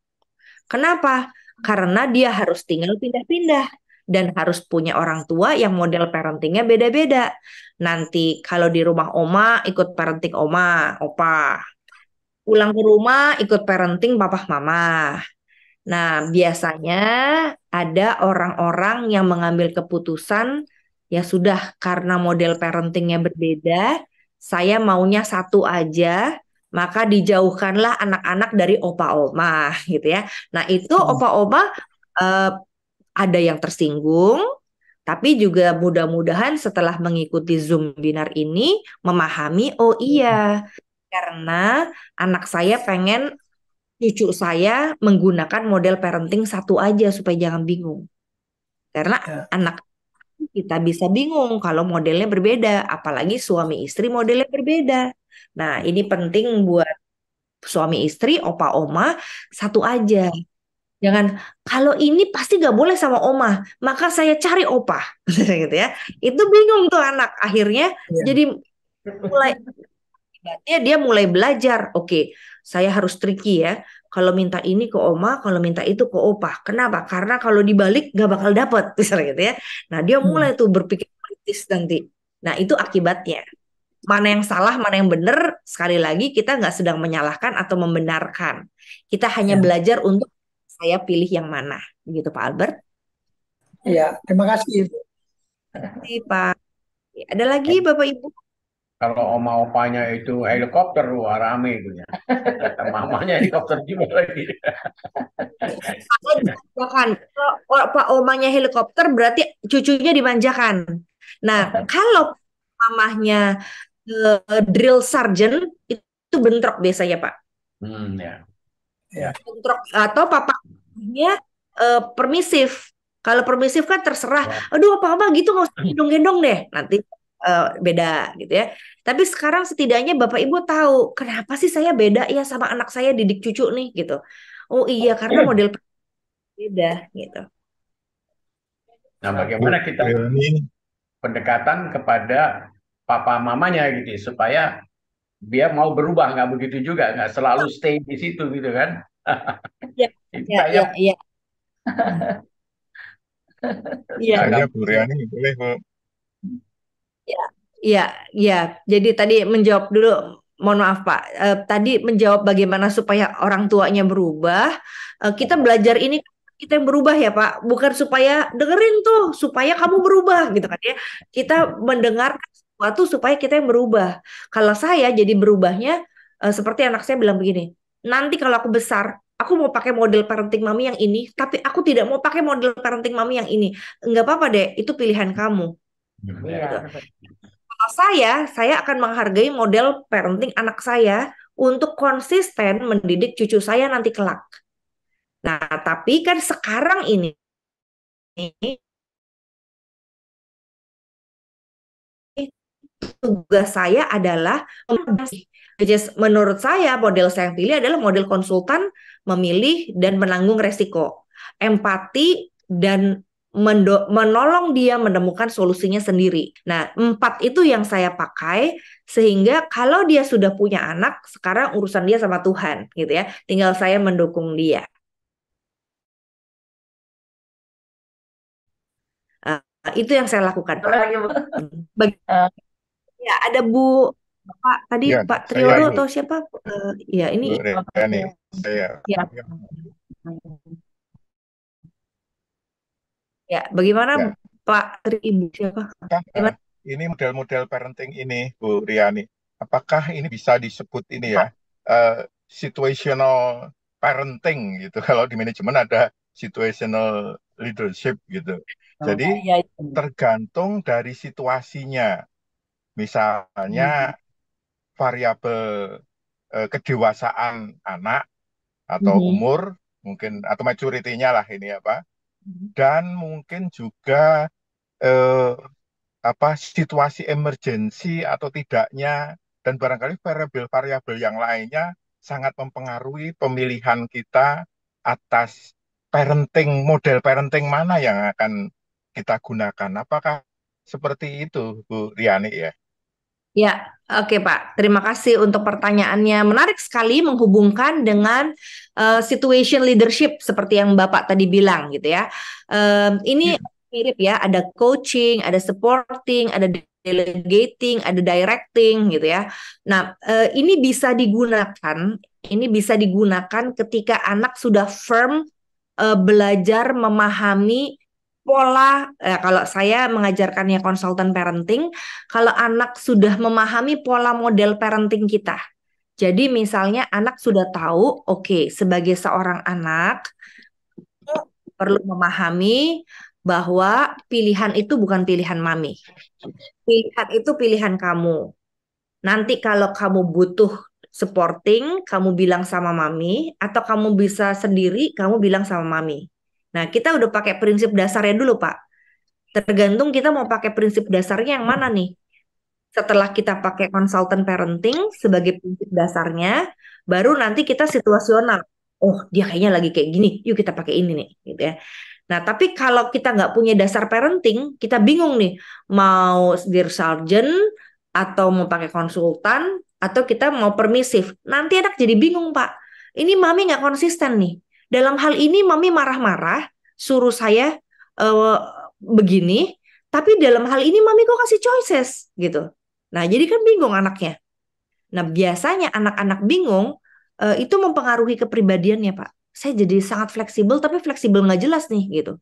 Kenapa? Karena dia harus tinggal pindah-pindah. Dan harus punya orang tua yang model parentingnya beda-beda. Nanti kalau di rumah oma, ikut parenting oma, opa. Pulang ke rumah ikut parenting papa mama. Nah, biasanya ada orang-orang yang mengambil keputusan, ya sudah karena model parentingnya berbeda, saya maunya satu aja, maka dijauhkanlah anak-anak dari opa-oma gitu ya. Nah, itu opa-oma ada yang tersinggung, tapi juga mudah-mudahan setelah mengikuti Zoom webinar ini memahami, oh iya, karena anak saya pengen cucu saya menggunakan model parenting satu aja supaya jangan bingung. Karena anak kita bisa bingung kalau modelnya berbeda, apalagi suami istri modelnya berbeda. Nah, ini penting buat suami istri, opa oma satu aja. Jangan kalau ini pasti gak boleh sama oma, maka saya cari opa, gitu ya. Itu bingung tuh anak. Akhirnya jadi dia mulai belajar. Oke, saya harus tricky ya. Kalau minta ini ke oma, kalau minta itu ke opa. Kenapa? Karena kalau dibalik gak bakal dapet, misalnya gitu ya. Nah, dia mulai tuh berpikir kritis nanti. Nah, itu akibatnya. Mana yang salah, mana yang benar, sekali lagi kita nggak sedang menyalahkan atau membenarkan. Kita hanya belajar untuk saya pilih yang mana. Begitu Pak Albert? Iya, terima kasih Ibu. Terima kasih Pak. Ada lagi Bapak Ibu? Kalau oma opanya itu helikopter, wah rame itu ya. Kata mamanya helikopter juga lagi. Bahkan kalau Pak omanya helikopter berarti cucunya dimanjakan. Nah, kalau mamahnya drill sergeant itu bentrok biasanya Pak. Ya. Bentrok atau papanya permisif. Kalau permisif kan terserah. Aduh apa gitu nggak usah gendong-gendong deh. Nanti beda gitu ya. Tapi sekarang setidaknya Bapak Ibu tahu kenapa sih saya beda ya sama anak saya didik cucu nih gitu. Oh iya karena model beda gitu. Nah bagaimana kita pendekatan kepada papa mamanya gitu supaya dia mau berubah, nggak begitu juga, nggak selalu stay di situ gitu kan. Iya. Saya Bu Riani boleh Bu. Iya. Jadi tadi menjawab dulu, mohon maaf Pak. Tadi menjawab bagaimana supaya orang tuanya berubah. Kita belajar ini kita yang berubah ya Pak, bukan supaya dengerin tuh supaya kamu berubah gitu kan ya. Kita mendengar sesuatu supaya kita yang berubah. Kalau saya jadi berubahnya seperti anak saya bilang begini, nanti kalau aku besar, aku mau pakai model parenting mami yang ini, tapi aku tidak mau pakai model parenting mami yang ini. Enggak apa-apa deh, itu pilihan kamu. Gitu. Kalau saya akan menghargai model parenting anak saya untuk konsisten mendidik cucu saya nanti kelak. Nah, tapi kan sekarang ini tugas saya adalah menurut saya model saya yang pilih adalah model konsultan memilih dan menanggung resiko, empati dan menolong dia menemukan solusinya sendiri. Nah, 4 itu yang saya pakai sehingga kalau dia sudah punya anak, sekarang urusan dia sama Tuhan, gitu ya. Tinggal saya mendukung dia. Itu yang saya lakukan, Pak. Ya, ada Bu Bapak tadi Ya, Pak saya Triodo Bu. atau siapa? Ya, ini Bu Riani, saya. ya. Ya, bagaimana Ya. Pak Ibu siapa? Gimana? Ini model-model parenting ini, Bu Riani, apakah ini bisa disebut ini ya, situational parenting gitu? Kalau di manajemen ada situational leadership gitu. Jadi tergantung dari situasinya. Misalnya variabel kedewasaan anak atau umur mungkin atau maturity-nya lah ini apa, dan mungkin juga situasi emergensi atau tidaknya, dan barangkali variabel-variabel yang lainnya sangat mempengaruhi pemilihan kita atas model parenting mana yang akan kita gunakan. Apakah seperti itu, Bu Riani ya? Ya, oke Pak. Terima kasih untuk pertanyaannya. Menarik sekali menghubungkan dengan situation leadership seperti yang Bapak tadi bilang gitu ya. Ini mirip ya, ada coaching, ada supporting, ada delegating, ada directing gitu ya. Nah, ini bisa digunakan ketika anak sudah firm belajar memahami pola, kalau saya mengajarkannya konsultan parenting, kalau anak sudah memahami pola model parenting kita. Jadi misalnya anak sudah tahu, oke, sebagai seorang anak perlu memahami bahwa pilihan itu bukan pilihan mami. Pilihan itu pilihan kamu. Nanti kalau kamu butuh supporting, kamu bilang sama mami, atau kamu bisa sendiri, kamu bilang sama mami. Nah, kita udah pakai prinsip dasarnya dulu, Pak. Tergantung kita mau pakai prinsip dasarnya yang mana nih. Setelah kita pakai konsultan parenting sebagai prinsip dasarnya, baru nanti kita situasional. Oh, dia kayaknya lagi kayak gini, yuk kita pakai ini nih, gitu ya. Nah, tapi kalau kita nggak punya dasar parenting, kita bingung nih, mau dear sergeant, atau mau pakai konsultan, atau kita mau permisif. Nanti anak jadi bingung, Pak. Ini mami nggak konsisten nih. Dalam hal ini mami marah-marah, suruh saya begini, tapi dalam hal ini mami kok kasih choices gitu. Nah, jadi kan bingung anaknya. Nah, biasanya anak-anak bingung itu mempengaruhi kepribadiannya, Pak. Saya jadi sangat fleksibel, tapi fleksibel nggak jelas nih gitu.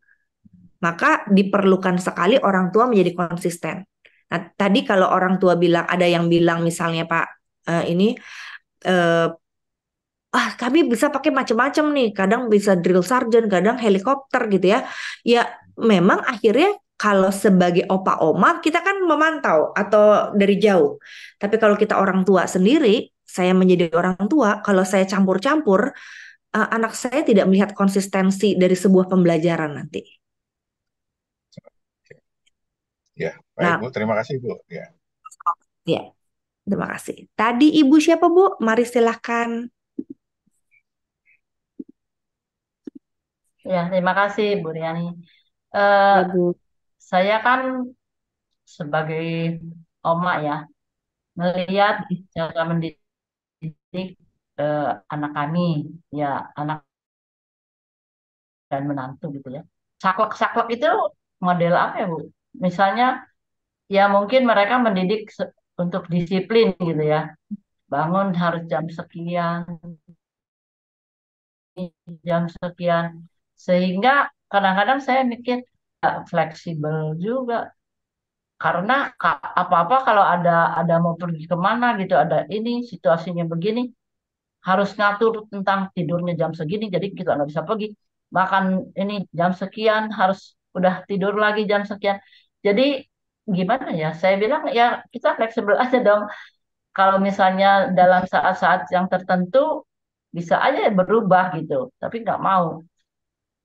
Maka diperlukan sekali orang tua menjadi konsisten. Nah, tadi kalau orang tua bilang, ada yang bilang misalnya Pak, kami bisa pakai macam-macam nih, kadang bisa drill sergeant, kadang helikopter gitu ya. Ya memang akhirnya kalau sebagai opa-oma kita kan memantau atau dari jauh. Tapi kalau kita orang tua sendiri, saya menjadi orang tua, kalau saya campur-campur, anak saya tidak melihat konsistensi dari sebuah pembelajaran nanti. Ya, baik Bu, terima kasih Bu. Ya. Ya, terima kasih. Tadi Ibu siapa Bu? Mari silahkan. Ya, terima kasih Bu Riani. Saya kan sebagai oma ya, melihat cara mendidik anak kami, ya anak dan menantu gitu ya. Saklek-saklek itu model apa ya Bu? Misalnya, ya mungkin mereka mendidik untuk disiplin gitu ya. Bangun harus jam sekian, sehingga kadang-kadang saya mikir fleksibel juga, karena apa-apa kalau ada mau pergi kemana gitu, ada ini situasinya begini, harus ngatur tentang tidurnya jam segini, jadi kita nggak bisa pergi. Makan ini jam sekian harus udah tidur lagi jam sekian. Jadi gimana ya? Saya bilang ya kita fleksibel aja dong. Kalau misalnya dalam saat-saat yang tertentu bisa aja berubah gitu, tapi nggak mau.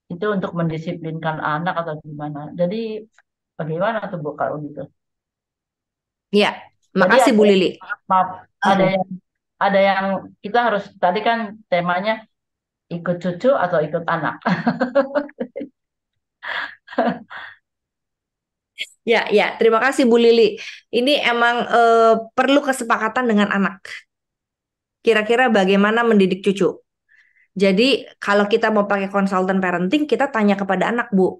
Itu untuk mendisiplinkan anak atau gimana. Jadi bagaimana tuh Bu kalau gitu? Ya, Makasih Bu Lili. Maaf, ada yang kita harus tadi kan temanya ikut cucu atau ikut anak. Ya, terima kasih Bu Lili. Ini emang perlu kesepakatan dengan anak. Kira-kira bagaimana mendidik cucu. Jadi kalau kita mau pakai konsultan parenting, kita tanya kepada anak, Bu.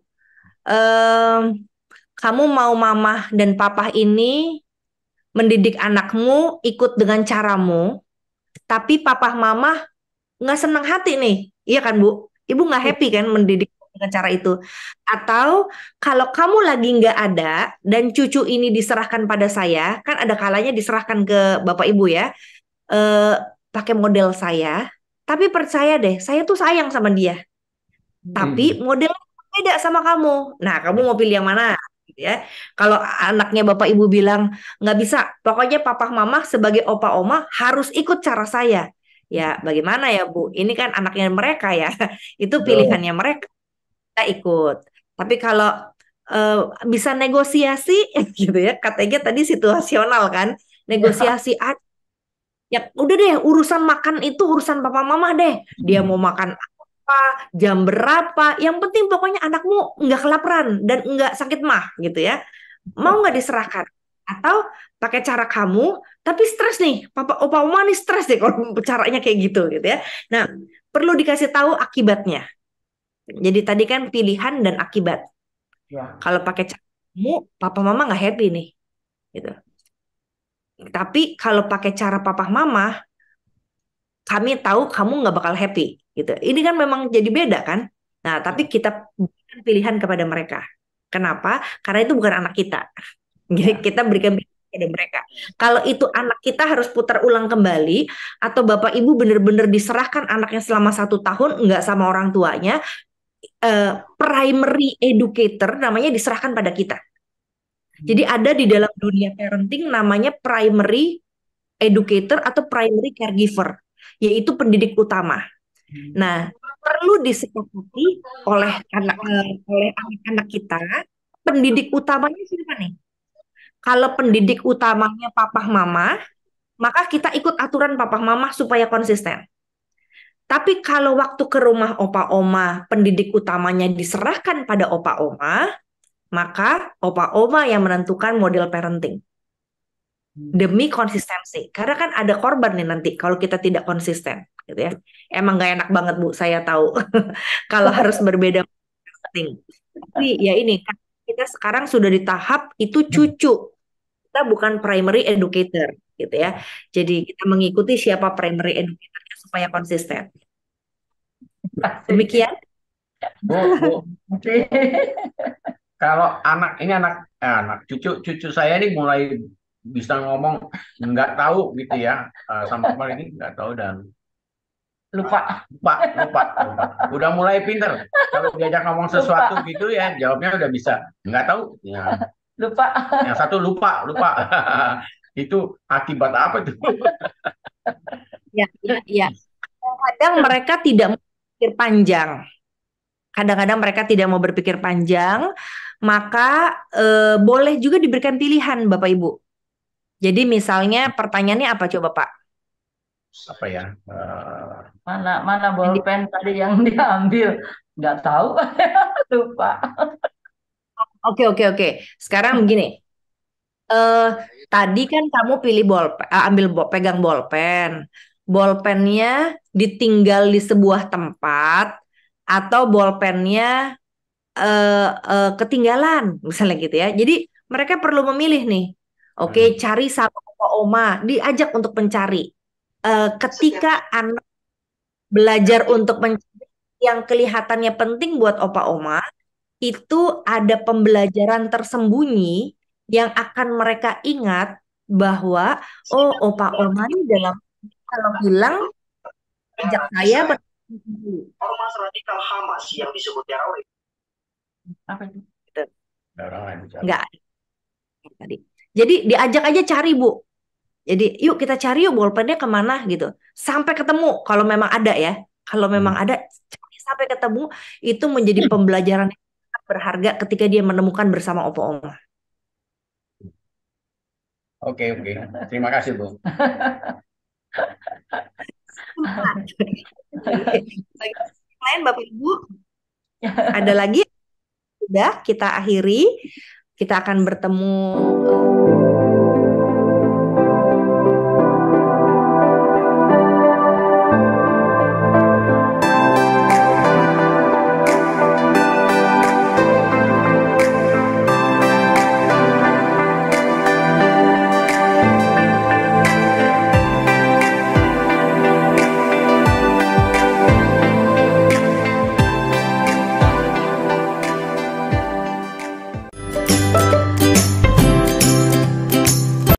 Kamu mau mama dan papa ini mendidik anakmu ikut dengan caramu, tapi papa mama nggak senang hati nih. Iya kan, Bu? Ibu nggak happy kan mendidik dengan cara itu. Atau kalau kamu lagi nggak ada dan cucu ini diserahkan pada saya, kan ada kalanya diserahkan ke bapak ibu ya, pakai model saya, tapi percaya deh, saya tuh sayang sama dia. Tapi modelnya beda sama kamu. Nah, kamu mau pilih yang mana? Gitu ya. Kalau anaknya bapak ibu bilang nggak bisa, pokoknya papa mama sebagai opa oma harus ikut cara saya. Ya, bagaimana ya Bu? Ini kan anaknya mereka ya, itu pilihannya mereka. Kita ikut. Tapi kalau bisa negosiasi, gitu ya, katanya tadi situasional kan, negosiasi aja. Ya udah deh, urusan makan itu urusan papa mama deh. Dia mau makan apa, jam berapa, yang penting pokoknya anakmu nggak kelaparan dan nggak sakit mah gitu ya. Mau nggak diserahkan? Atau pakai cara kamu, tapi stres nih, papa opa oma nih stres deh kalau caranya kayak gitu ya. Nah, perlu dikasih tahu akibatnya. Jadi tadi kan pilihan dan akibat. Ya. Kalau pakai cara kamu, papa mama nggak happy nih, gitu. Tapi kalau pakai cara papa mama, kami tahu kamu nggak bakal happy, gitu. Ini kan memang jadi beda kan. Nah, tapi kita berikan pilihan kepada mereka. Kenapa? Karena itu bukan anak kita. Jadi kita berikan pilihan kepada mereka. Kalau itu anak kita harus putar ulang kembali, atau bapak ibu benar-benar diserahkan anaknya selama 1 tahun nggak sama orang tuanya, primary educator namanya diserahkan pada kita. Jadi ada di dalam dunia parenting namanya primary educator atau primary caregiver, yaitu pendidik utama. Nah, perlu disepakati oleh anak-anak kita, pendidik utamanya siapa nih? Kalau pendidik utamanya papa mama, maka kita ikut aturan papa mama supaya konsisten. Tapi kalau waktu ke rumah opa oma, pendidik utamanya diserahkan pada opa oma, maka opa oma yang menentukan model parenting. Demi konsistensi. Karena kan ada korban nih nanti kalau kita tidak konsisten, gitu ya. Emang gak enak banget Bu, saya tahu. Kalau harus berbeda parenting. Tapi ya ini, kita sekarang sudah di tahap itu cucu. Kita bukan primary educator, gitu ya. Jadi kita mengikuti siapa primary educatornya supaya konsisten. Demikian. Bu. Kalau anak cucu saya ini mulai bisa ngomong nggak tahu gitu ya, sama kemarin ini nggak tahu dan lupa. Udah mulai pinter. Kalau diajak ngomong sesuatu gitu ya, jawabnya udah bisa nggak tahu. Ya. Lupa. Yang satu lupa. Itu akibat apa tuh? Ya. Kadang mereka tidak mau berpikir panjang. Kadang-kadang mereka tidak mau berpikir panjang, maka boleh juga diberikan pilihan Bapak Ibu. Jadi misalnya pertanyaannya apa coba Pak? Apa ya? Mana bolpen tadi yang diambil? Nggak tahu. Lupa. Oke. Sekarang begini. Tadi kan kamu pilih pegang bolpen. Bolpennya ditinggal di sebuah tempat atau bolpennya ketinggalan misalnya gitu ya. Jadi mereka perlu memilih nih. Oke, cari sama opa oma, diajak untuk mencari. Ketika anak belajar untuk mencari yang kelihatannya penting buat opa oma, itu ada pembelajaran tersembunyi yang akan mereka ingat bahwa opa oma ini kalau bilang ajak saya ormas radikal Hamas yang disebut teroris. Apa itu? Enggak tadi. Jadi diajak aja cari Bu. Jadi yuk kita cari yuk bolpennya kemana gitu. Sampai ketemu kalau memang ada ya. Kalau memang ada cari sampai ketemu, itu menjadi pembelajaran yang sangat berharga ketika dia menemukan bersama opa oma. Oke. Terima kasih, Bu. Lain Bapak Ibu, ada lagi? Sudah kita akhiri. Kita akan bertemu